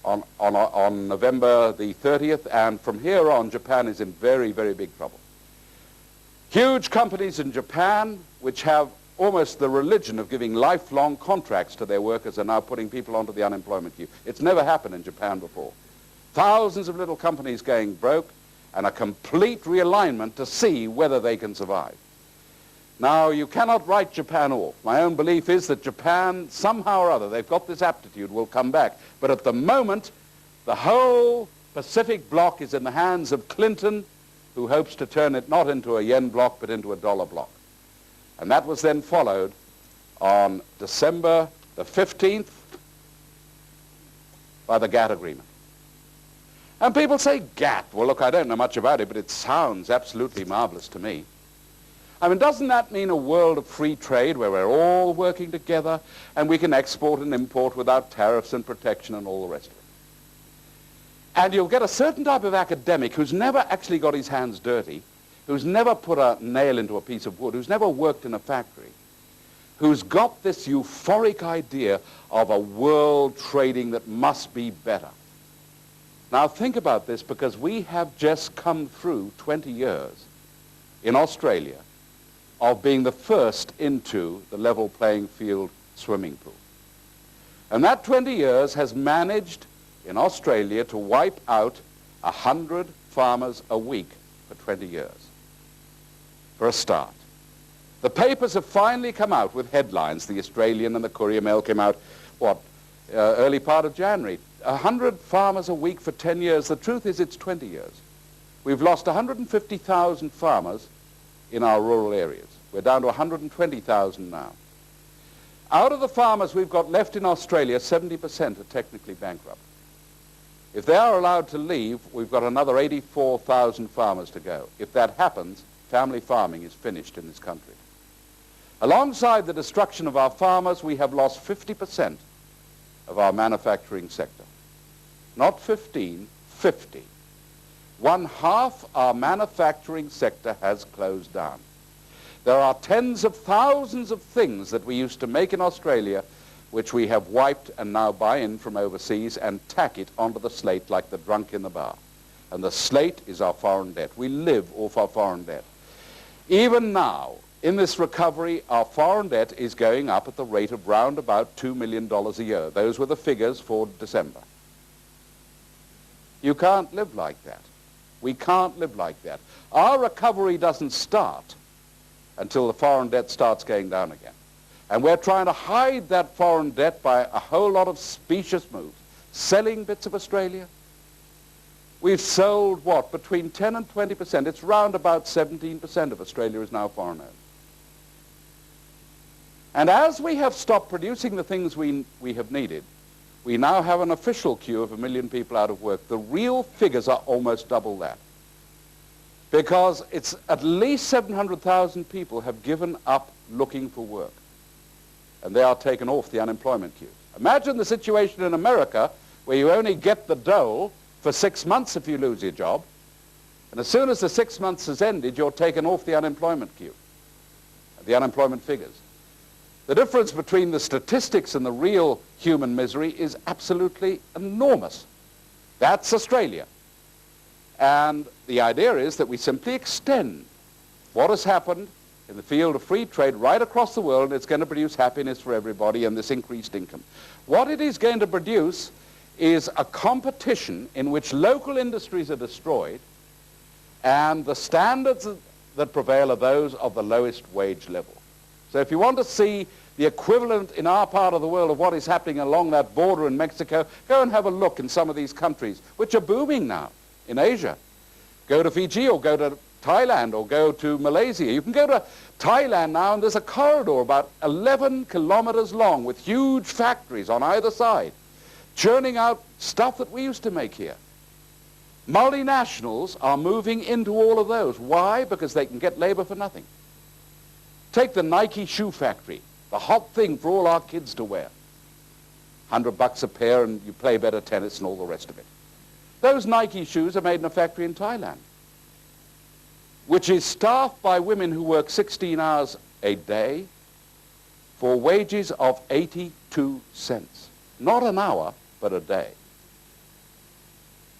on November the 30th, and from here on, Japan is in very, very big trouble. Huge companies in Japan, which have almost the religion of giving lifelong contracts to their workers, are now putting people onto the unemployment queue. It's never happened in Japan before. Thousands of little companies going broke, and a complete realignment to see whether they can survive. Now, you cannot write Japan off. My own belief is that Japan, somehow or other, they've got this aptitude, will come back. But at the moment, the whole Pacific bloc is in the hands of Clinton, who hopes to turn it not into a yen bloc, but into a dollar bloc. And that was then followed on December the 15th by the GATT agreement. And people say, GATT. Well, look, I don't know much about it, but it sounds absolutely marvelous to me. I mean, doesn't that mean a world of free trade where we're all working together and we can export and import without tariffs and protection and all the rest of it? And you'll get a certain type of academic who's never actually got his hands dirty, who's never put a nail into a piece of wood, who's never worked in a factory, who's got this euphoric idea of a world trading that must be better. Now think about this, because we have just come through 20 years in Australia of being the first into the level playing field swimming pool. And that 20 years has managed in Australia to wipe out 100 farmers a week for 20 years, for a start. The papers have finally come out with headlines. The Australian and the Courier Mail came out, early part of January. 100 farmers a week for 10 years. The truth is it's 20 years. We've lost 150,000 farmers in our rural areas. We're down to 120,000 now. Out of the farmers we've got left in Australia, 70% are technically bankrupt. If they are allowed to leave, we've got another 84,000 farmers to go. If that happens, family farming is finished in this country. Alongside the destruction of our farmers, we have lost 50% of our manufacturing sector. Not 15, 50. One half our manufacturing sector has closed down. There are tens of thousands of things that we used to make in Australia which we have wiped and now buy in from overseas and tack it onto the slate like the drunk in the bar. And the slate is our foreign debt. We live off our foreign debt. Even now, in this recovery, our foreign debt is going up at the rate of round about $2 million a year. Those were the figures for December. You can't live like that. We can't live like that. Our recovery doesn't start until the foreign debt starts going down again. And we're trying to hide that foreign debt by a whole lot of specious moves. Selling bits of Australia. We've sold, between 10 and 20%. It's round about 17% of Australia is now foreign owned. And as we have stopped producing the things we have needed, we now have an official queue of 1 million people out of work. The real figures are almost double that. Because it's at least 700,000 people have given up looking for work. And they are taken off the unemployment queue. Imagine the situation in America where you only get the dole for 6 months if you lose your job. And as soon as the 6 months has ended, you're taken off the unemployment queue, the unemployment figures. The difference between the statistics and the real human misery is absolutely enormous. That's Australia. And the idea is that we simply extend what has happened in the field of free trade right across the world, and it's going to produce happiness for everybody and this increased income. What it is going to produce is a competition in which local industries are destroyed, and the standards that prevail are those of the lowest wage level. So if you want to see the equivalent in our part of the world of what is happening along that border in Mexico, go and have a look in some of these countries, which are booming now in Asia. Go to Fiji or go to Thailand or go to Malaysia. You can go to Thailand now, and there's a corridor about 11 kilometers long with huge factories on either side, churning out stuff that we used to make here. Multinationals are moving into all of those. Why? Because they can get labor for nothing. Take the Nike shoe factory, the hot thing for all our kids to wear. $100 a pair and you play better tennis and all the rest of it. Those Nike shoes are made in a factory in Thailand, which is staffed by women who work 16 hours a day for wages of 82 cents. Not an hour, but a day.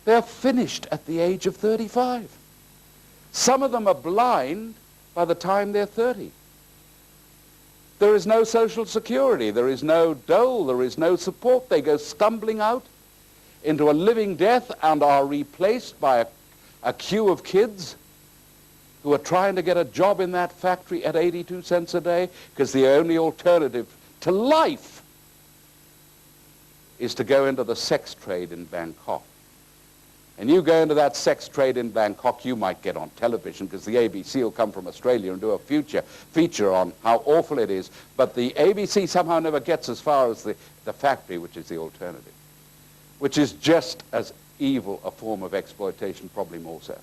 They're finished at the age of 35. Some of them are blind by the time they're 30. There is no social security, there is no dole, there is no support. They go stumbling out into a living death and are replaced by a queue of kids who are trying to get a job in that factory at 82 cents a day, because the only alternative to life is to go into the sex trade in Bangkok. And you go into that sex trade in Bangkok, you might get on television because the ABC will come from Australia and do a feature on how awful it is. But the ABC somehow never gets as far as the factory, which is the alternative, which is just as evil a form of exploitation, probably more so.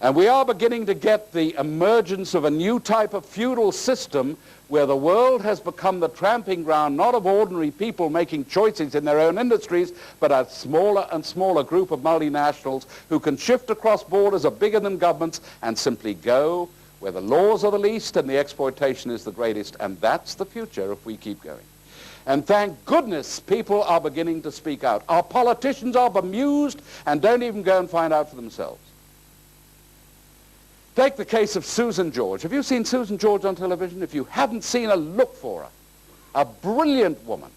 And we are beginning to get the emergence of a new type of feudal system where the world has become the tramping ground not of ordinary people making choices in their own industries, but a smaller and smaller group of multinationals who can shift across borders, are bigger than governments, and simply go where the laws are the least and the exploitation is the greatest. And that's the future if we keep going. And thank goodness people are beginning to speak out. Our politicians are bemused and don't even go and find out for themselves. Take the case of Susan George. Have you seen Susan George on television? If you haven't seen her, look for her. A brilliant woman,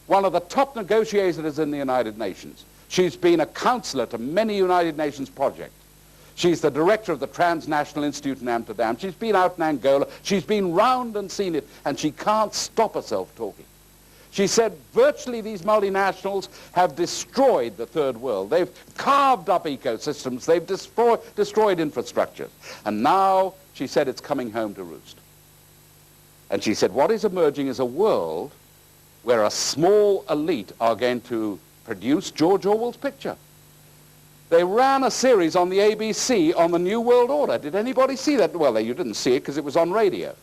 one of the top negotiators in the United Nations. She's been a counselor to many United Nations projects. She's the director of the Transnational Institute in Amsterdam. She's been out in Angola. She's been round and seen it, and she can't stop herself talking. She said virtually these multinationals have destroyed the third world. They've carved up ecosystems. They've destroyed infrastructure. And now, she said, it's coming home to roost. And she said what is emerging is a world where a small elite are going to produce George Orwell's picture. They ran a series on the ABC on the New World Order. Did anybody see that? Well, you didn't see it because it was on radio.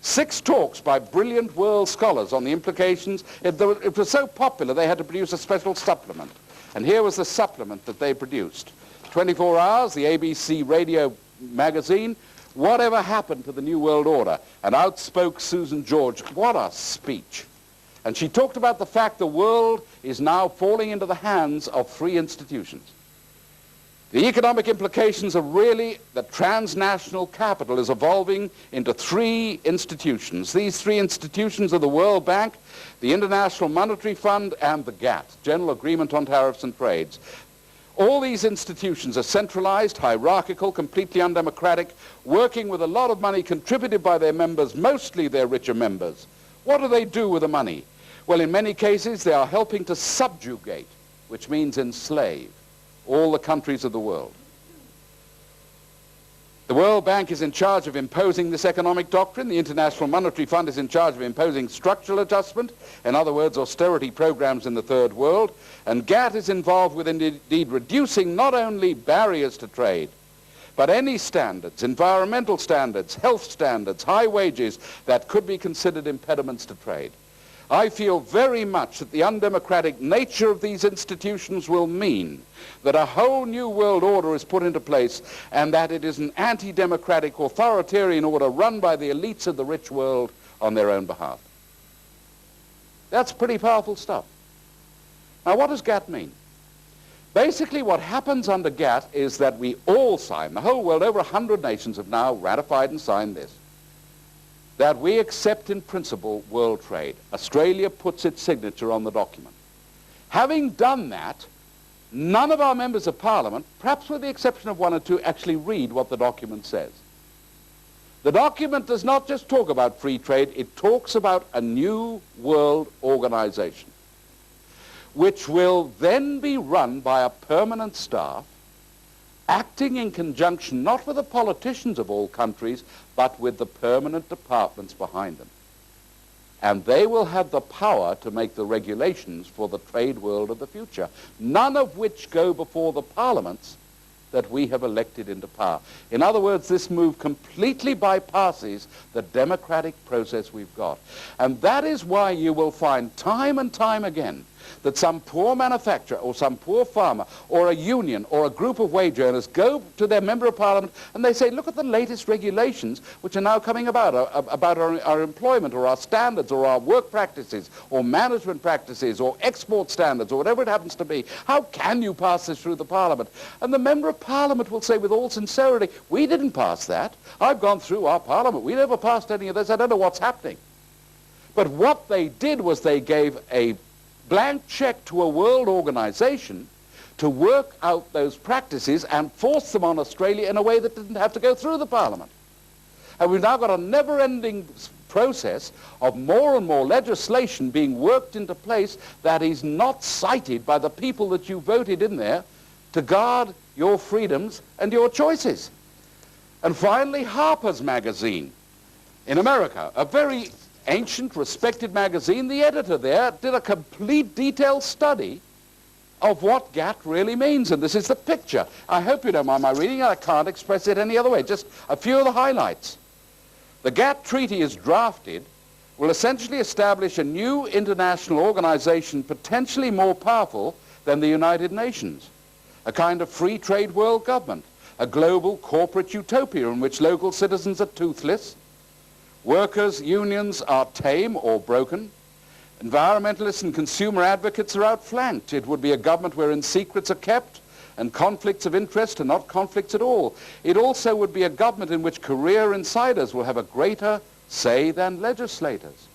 6 talks by brilliant world scholars on the implications. It was so popular they had to produce a special supplement. And here was the supplement that they produced. 24 Hours, the ABC radio magazine, whatever happened to the New World Order? And out spoke Susan George. What a speech. And she talked about the fact the world is now falling into the hands of 3 institutions. The economic implications are really that transnational capital is evolving into 3 institutions. These 3 institutions are the World Bank, the International Monetary Fund, and the GATT, General Agreement on Tariffs and Trades. All these institutions are centralized, hierarchical, completely undemocratic, working with a lot of money contributed by their members, mostly their richer members. What do they do with the money? Well, in many cases, they are helping to subjugate, which means enslave, all the countries of the world. The World Bank is in charge of imposing this economic doctrine. The International Monetary Fund is in charge of imposing structural adjustment, in other words, austerity programs in the third world. And GATT is involved with indeed reducing not only barriers to trade, but any standards, environmental standards, health standards, high wages that could be considered impediments to trade. I feel very much that the undemocratic nature of these institutions will mean that a whole new world order is put into place and that it is an anti-democratic authoritarian order run by the elites of the rich world on their own behalf. That's pretty powerful stuff. Now, what does GATT mean? Basically, what happens under GATT is that we all sign, the whole world, over 100 nations have now ratified and signed this, that we accept in principle world trade. Australia puts its signature on the document. Having done that, none of our members of Parliament, perhaps with the exception of 1 or 2, actually read what the document says. The document does not just talk about free trade, it talks about a new world organization, which will then be run by a permanent staff, acting in conjunction not with the politicians of all countries, but with the permanent departments behind them. And they will have the power to make the regulations for the trade world of the future, none of which go before the parliaments that we have elected into power. In other words, this move completely bypasses the democratic process we've got. And that is why you will find time and time again that some poor manufacturer or some poor farmer or a union or a group of wage earners go to their member of parliament and they say, look at the latest regulations which are now coming about our employment or our standards or our work practices or management practices or export standards or whatever it happens to be. How can you pass this through the parliament? And the member of parliament will say with all sincerity, we didn't pass that. I've gone through our parliament. We never passed any of this. I don't know what's happening. But what they did was they gave a blank check to a world organization to work out those practices and force them on Australia in a way that didn't have to go through the parliament. And we've now got a never-ending process of more and more legislation being worked into place that is not cited by the people that you voted in there to guard your freedoms and your choices. And finally, Harper's Magazine in America, a very ancient, respected magazine. The editor there did a complete detailed study of what GATT really means. And this is the picture. I hope you don't mind my reading. I can't express it any other way. Just a few of the highlights. The GATT treaty is drafted will essentially establish a new international organization potentially more powerful than the United Nations, a kind of free trade world government, a global corporate utopia in which local citizens are toothless, workers' unions are tame or broken, environmentalists and consumer advocates are outflanked. It would be a government wherein secrets are kept and conflicts of interest are not conflicts at all. It also would be a government in which career insiders will have a greater say than legislators.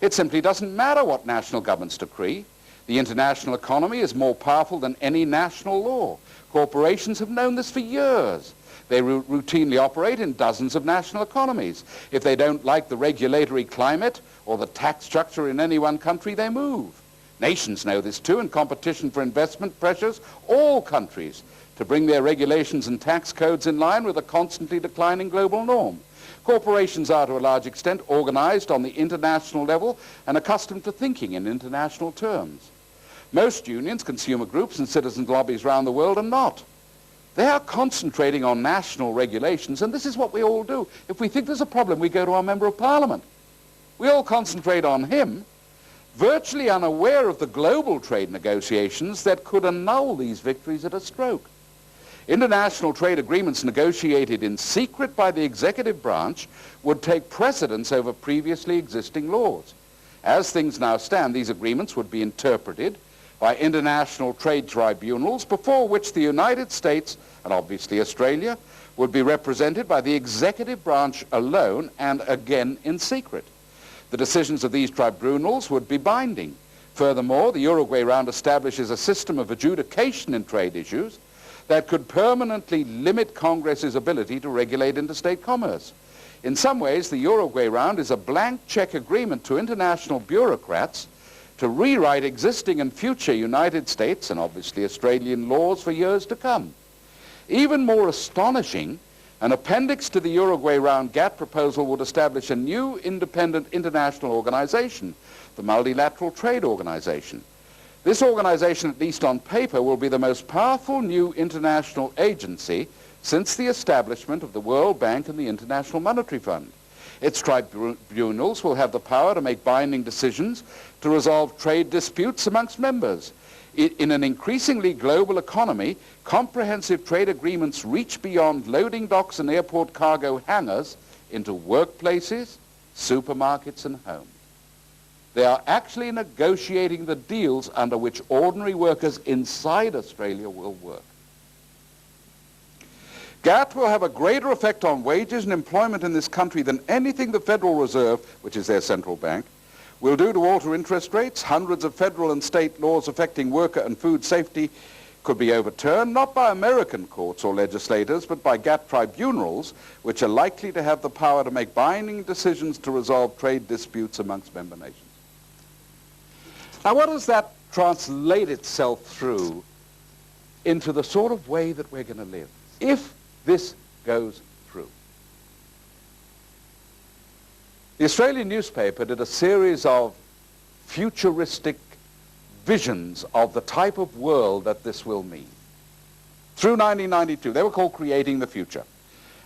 It simply doesn't matter what national governments decree. The international economy is more powerful than any national law. Corporations have known this for years. They routinely operate in dozens of national economies. If they don't like the regulatory climate or the tax structure in any one country, they move. Nations know this too, and competition for investment pressures all countries to bring their regulations and tax codes in line with a constantly declining global norm. Corporations are, to a large extent, organized on the international level and accustomed to thinking in international terms. Most unions, consumer groups, and citizens' lobbies around the world are not. They are concentrating on national regulations, and this is what we all do. If we think there's a problem, we go to our Member of Parliament. We all concentrate on him, virtually unaware of the global trade negotiations that could annul these victories at a stroke. International trade agreements negotiated in secret by the executive branch would take precedence over previously existing laws. As things now stand, these agreements would be interpreted by international trade tribunals before which the United States, and obviously Australia, would be represented by the executive branch alone and again in secret. The decisions of these tribunals would be binding. Furthermore, the Uruguay Round establishes a system of adjudication in trade issues that could permanently limit Congress's ability to regulate interstate commerce. In some ways, the Uruguay Round is a blank check agreement to international bureaucrats to rewrite existing and future United States and obviously Australian laws for years to come. Even more astonishing, an appendix to the Uruguay Round GATT proposal would establish a new independent international organization, the Multilateral Trade Organization. This organization, at least on paper, will be the most powerful new international agency since the establishment of the World Bank and the International Monetary Fund. Its tribunals will have the power to make binding decisions to resolve trade disputes amongst members. In an increasingly global economy, comprehensive trade agreements reach beyond loading docks and airport cargo hangars into workplaces, supermarkets, and homes. They are actually negotiating the deals under which ordinary workers inside Australia will work. GATT will have a greater effect on wages and employment in this country than anything the Federal Reserve, which is their central bank, will do to alter interest rates. Hundreds of federal and state laws affecting worker and food safety could be overturned, not by American courts or legislators, but by GATT tribunals, which are likely to have the power to make binding decisions to resolve trade disputes amongst member nations. Now, what does that translate itself through into the sort of way that we're going to live if this goes through? The Australian newspaper did a series of futuristic visions of the type of world that this will mean. Through 1992, they were called Creating the Future.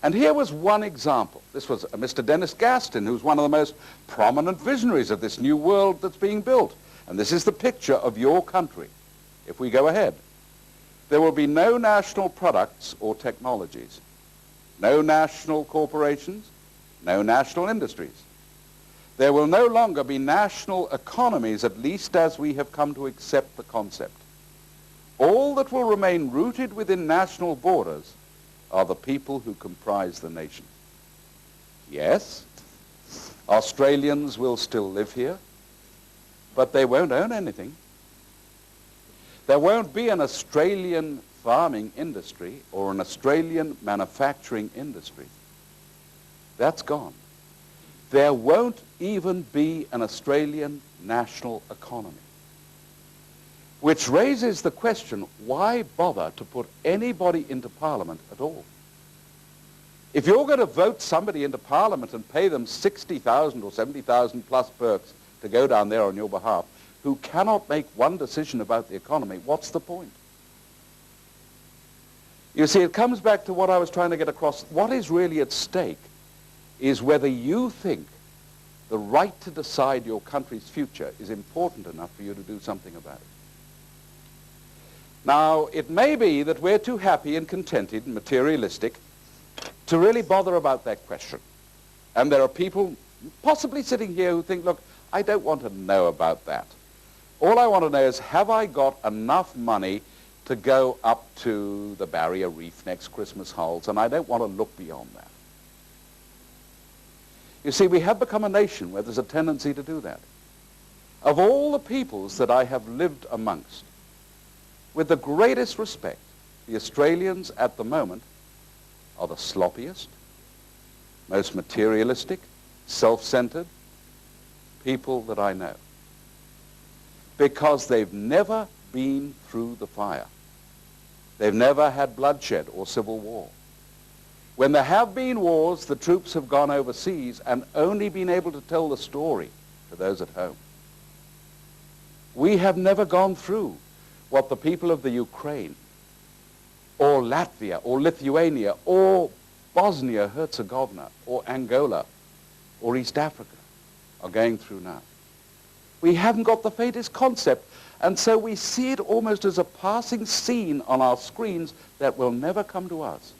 And here was one example. This was Mr. Dennis Gaston, who's one of the most prominent visionaries of this new world that's being built. And this is the picture of your country. If we go ahead, there will be no national products or technologies, no national corporations, no national industries. There will no longer be national economies, at least as we have come to accept the concept. All that will remain rooted within national borders are the people who comprise the nation. Yes, Australians will still live here, but they won't own anything. There won't be an Australian farming industry or an Australian manufacturing industry. That's gone. There won't even be an Australian national economy. Which raises the question, why bother to put anybody into Parliament at all? If you're going to vote somebody into Parliament and pay them 60,000 or 70,000 plus perks to go down there on your behalf, who cannot make one decision about the economy, what's the point? You see, it comes back to what I was trying to get across. What is really at stake is whether you think the right to decide your country's future is important enough for you to do something about it. Now, it may be that we're too happy and contented and materialistic to really bother about that question. And there are people possibly sitting here who think, look, I don't want to know about that. All I want to know is, have I got enough money to go up to the Barrier Reef next Christmas holes? And I don't want to look beyond that. You see, we have become a nation where there's a tendency to do that. Of all the peoples that I have lived amongst, with the greatest respect, the Australians at the moment are the sloppiest, most materialistic, self-centered people that I know. Because they've never been through the fire. They've never had bloodshed or civil war. When there have been wars, the troops have gone overseas and only been able to tell the story to those at home. We have never gone through what the people of the Ukraine or Latvia or Lithuania or Bosnia-Herzegovina or Angola or East Africa are going through now. We haven't got the faintest concept, and so we see it almost as a passing scene on our screens that will never come to us.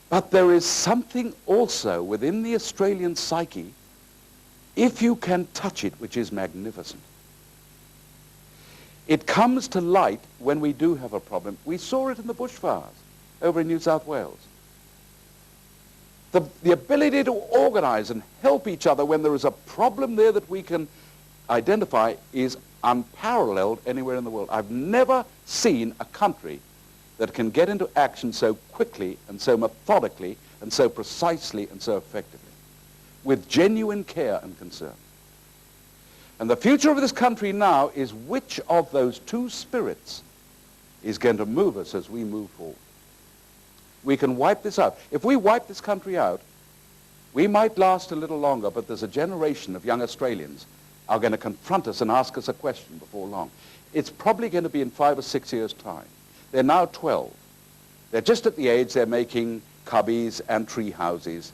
But there is something also within the Australian psyche, if you can touch it, which is magnificent. It comes to light when we do have a problem. We saw it in the bushfires over in New South Wales. The ability to organize and help each other when there is a problem there that we can identify is unparalleled anywhere in the world. I've never seen a country that can get into action so quickly and so methodically and so precisely and so effectively, with genuine care and concern. And the future of this country now is which of those two spirits is going to move us as we move forward. We can wipe this out. If we wipe this country out, we might last a little longer, but there's a generation of young Australians are going to confront us and ask us a question before long. It's probably going to be in 5 or 6 years' time. They're now 12. They're just at the age they're making cubbies and tree houses.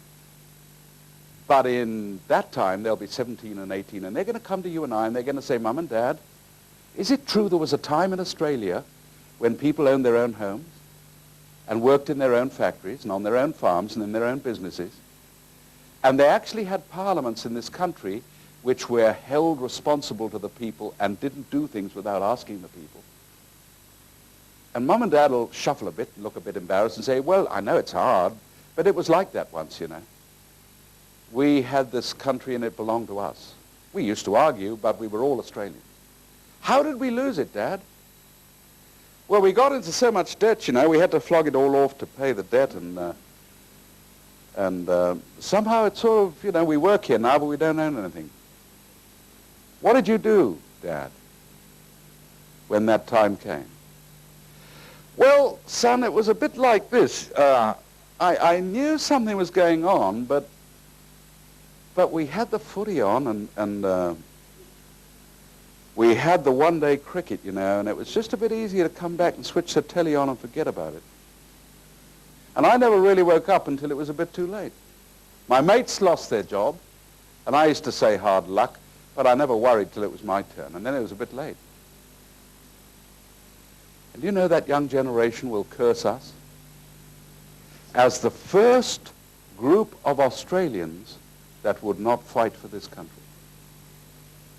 But in that time, they'll be 17 and 18, and they're going to come to you and I, and they're going to say, Mum and Dad, is it true there was a time in Australia when people owned their own homes and worked in their own factories and on their own farms and in their own businesses? And they actually had parliaments in this country which were held responsible to the people and didn't do things without asking the people. And Mum and Dad will shuffle a bit and look a bit embarrassed and say, well, I know it's hard, but it was like that once, you know. We had this country and it belonged to us. We used to argue, but we were all Australians. How did we lose it, Dad? Well, we got into so much debt, you know, we had to flog it all off to pay the debt, and somehow it's sort of, you know, we work here now, but we don't own anything. What did you do, Dad, when that time came? Well, son, it was a bit like this. I knew something was going on, but we had the footy on, and we had the one-day cricket, you know, and it was just a bit easier to come back and switch the telly on and forget about it. And I never really woke up until it was a bit too late. My mates lost their job, and I used to say hard luck, but I never worried till it was my turn, and then it was a bit late. And you know that young generation will curse us as the first group of Australians that would not fight for this country.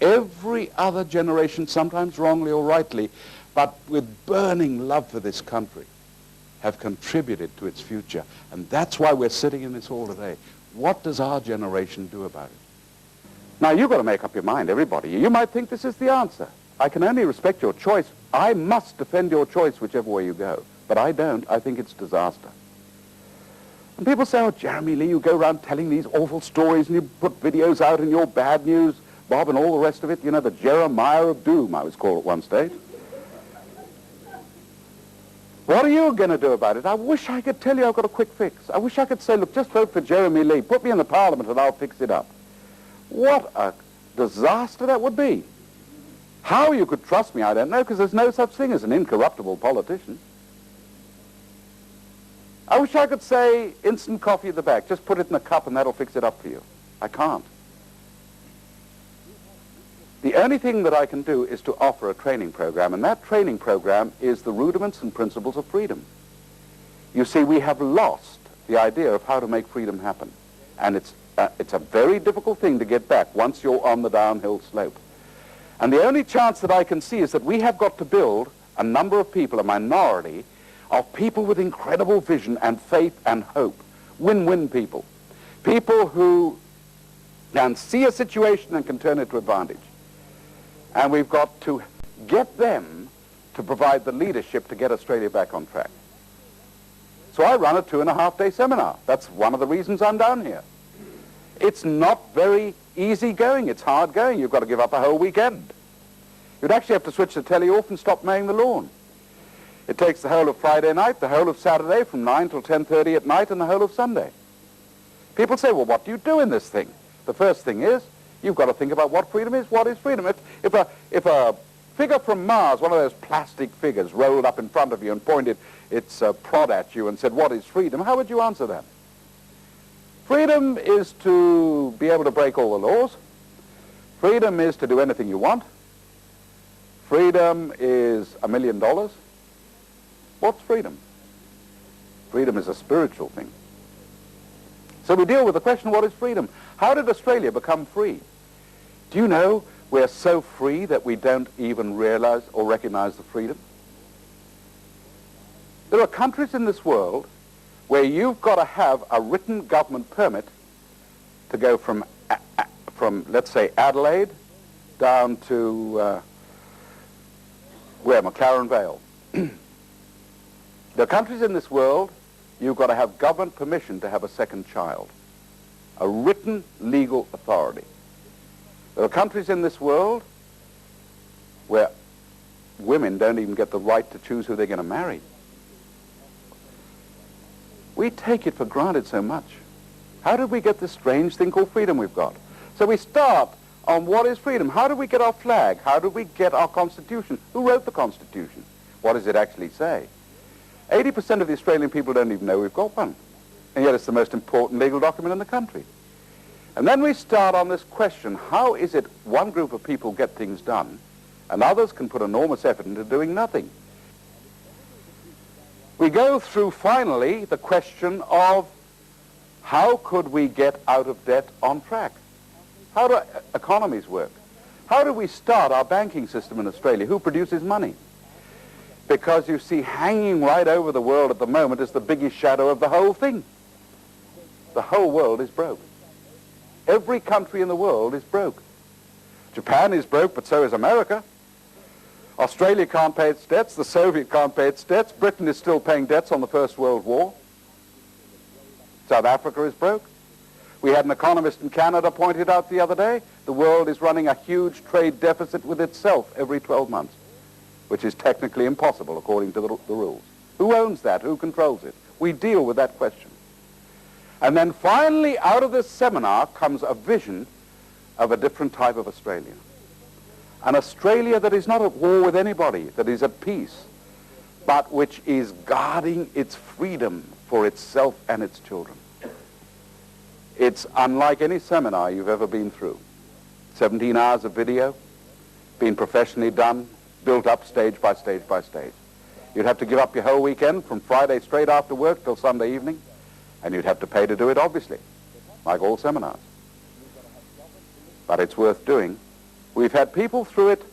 Every other generation, sometimes wrongly or rightly, but with burning love for this country, have contributed to its future. And that's why we're sitting in this hall today. What does our generation do about it? Now, you've got to make up your mind, everybody. You might think this is the answer. I can only respect your choice. I must defend your choice whichever way you go. But I don't. I think it's disaster. And people say, oh, Jeremy Lee, you go around telling these awful stories and you put videos out in your bad news, Bob, and all the rest of it. You know, the Jeremiah of doom, I was called at one stage. What are you going to do about it? I wish I could tell you I've got a quick fix. I wish I could say, look, just vote for Jeremy Lee. Put me in the parliament and I'll fix it up. What a disaster that would be. How you could trust me, I don't know, because there's no such thing as an incorruptible politician. I wish I could say instant coffee at the back. Just put it in a cup and that'll fix it up for you. I can't. The only thing that I can do is to offer a training program, and that training program is the rudiments and principles of freedom. You see, we have lost the idea of how to make freedom happen, and it's a very difficult thing to get back once you're on the downhill slope. And the only chance that I can see is that we have got to build a number of people, a minority, of people with incredible vision and faith and hope. Win-win people. People who can see a situation and can turn it to advantage. And we've got to get them to provide the leadership to get Australia back on track. So I run a 2.5-day seminar. That's one of the reasons I'm down here. It's not very easy going. It's hard going. You've got to give up a whole weekend. You'd actually have to switch the telly off and stop mowing the lawn. It takes the whole of Friday night, the whole of Saturday from 9 till 10:30 at night, and the whole of Sunday. People say, well, what do you do in this thing? The first thing is, you've got to think about what freedom is. What is freedom? If a figure from Mars, one of those plastic figures, rolled up in front of you and pointed its prod at you and said, what is freedom? How would you answer that? Freedom is to be able to break all the laws. Freedom is to do anything you want. Freedom is $1 million. What's freedom? Freedom is a spiritual thing. So we deal with the question, what is freedom? How did Australia become free? Do you know we're so free that we don't even realize or recognize the freedom? There are countries in this world where you've got to have a written government permit to go from let's say, Adelaide down to, McLaren Vale. There are countries in this world you've got to have government permission to have a second child. A written legal authority. There are countries in this world where women don't even get the right to choose who they're going to marry. We take it for granted so much. How did we get this strange thing called freedom we've got? So we start on what is freedom. How did we get our flag? How did we get our Constitution? Who wrote the Constitution? What does it actually say? 80% of the Australian people don't even know we've got one. And yet it's the most important legal document in the country. And then we start on this question, how is it one group of people get things done and others can put enormous effort into doing nothing? We go through, finally, the question of how could we get out of debt on track? How do economies work? How do we start our banking system in Australia? Who produces money? Because you see, hanging right over the world at the moment is the biggest shadow of the whole thing. The whole world is broke. Every country in the world is broke. Japan is broke, but so is America. Australia can't pay its debts. The Soviet can't pay its debts. Britain is still paying debts on the First World War. South Africa is broke. We had an economist in Canada pointed out the other day, the world is running a huge trade deficit with itself every 12 months, which is technically impossible according to the rules. Who owns that? Who controls it? We deal with that question. And then finally, out of this seminar comes a vision of a different type of Australia. An Australia that is not at war with anybody, that is at peace, but which is guarding its freedom for itself and its children. It's unlike any seminar you've ever been through. 17 hours of video, been professionally done, built up stage by stage by stage. You'd have to give up your whole weekend from Friday straight after work till Sunday evening, and you'd have to pay to do it, obviously, like all seminars. But it's worth doing. We've had people through it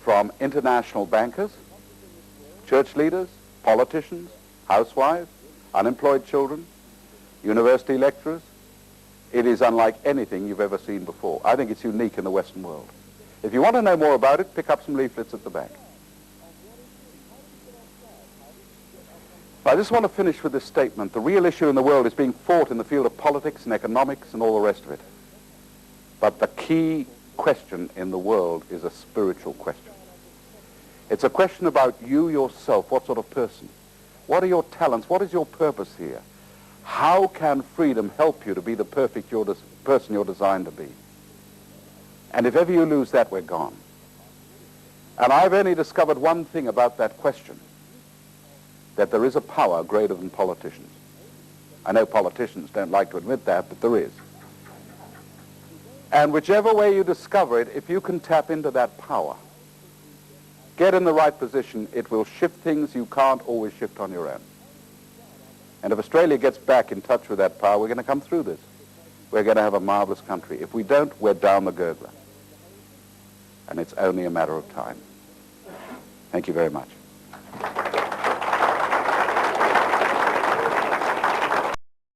from international bankers, church leaders, politicians, housewives, unemployed children, university lecturers. It is unlike anything you've ever seen before. I think it's unique in the Western world. If you want to know more about it, pick up some leaflets at the back. I just want to finish with this statement. The real issue in the world is being fought in the field of politics and economics and all the rest of it. But the key question in the world is a spiritual question. It's a question about you yourself. What sort of person? What are your talents? What is your purpose here? How can freedom help you to be the perfect person you're designed to be? And if ever you lose that, we're gone. And I've only discovered one thing about that question, that there is a power greater than politicians. I know politicians don't like to admit that, but there is. And whichever way you discover it, if you can tap into that power, get in the right position, it will shift things you can't always shift on your own. And if Australia gets back in touch with that power, we're going to come through this. We're going to have a marvelous country. If we don't, we're down the gurgler. And it's only a matter of time. Thank you very much.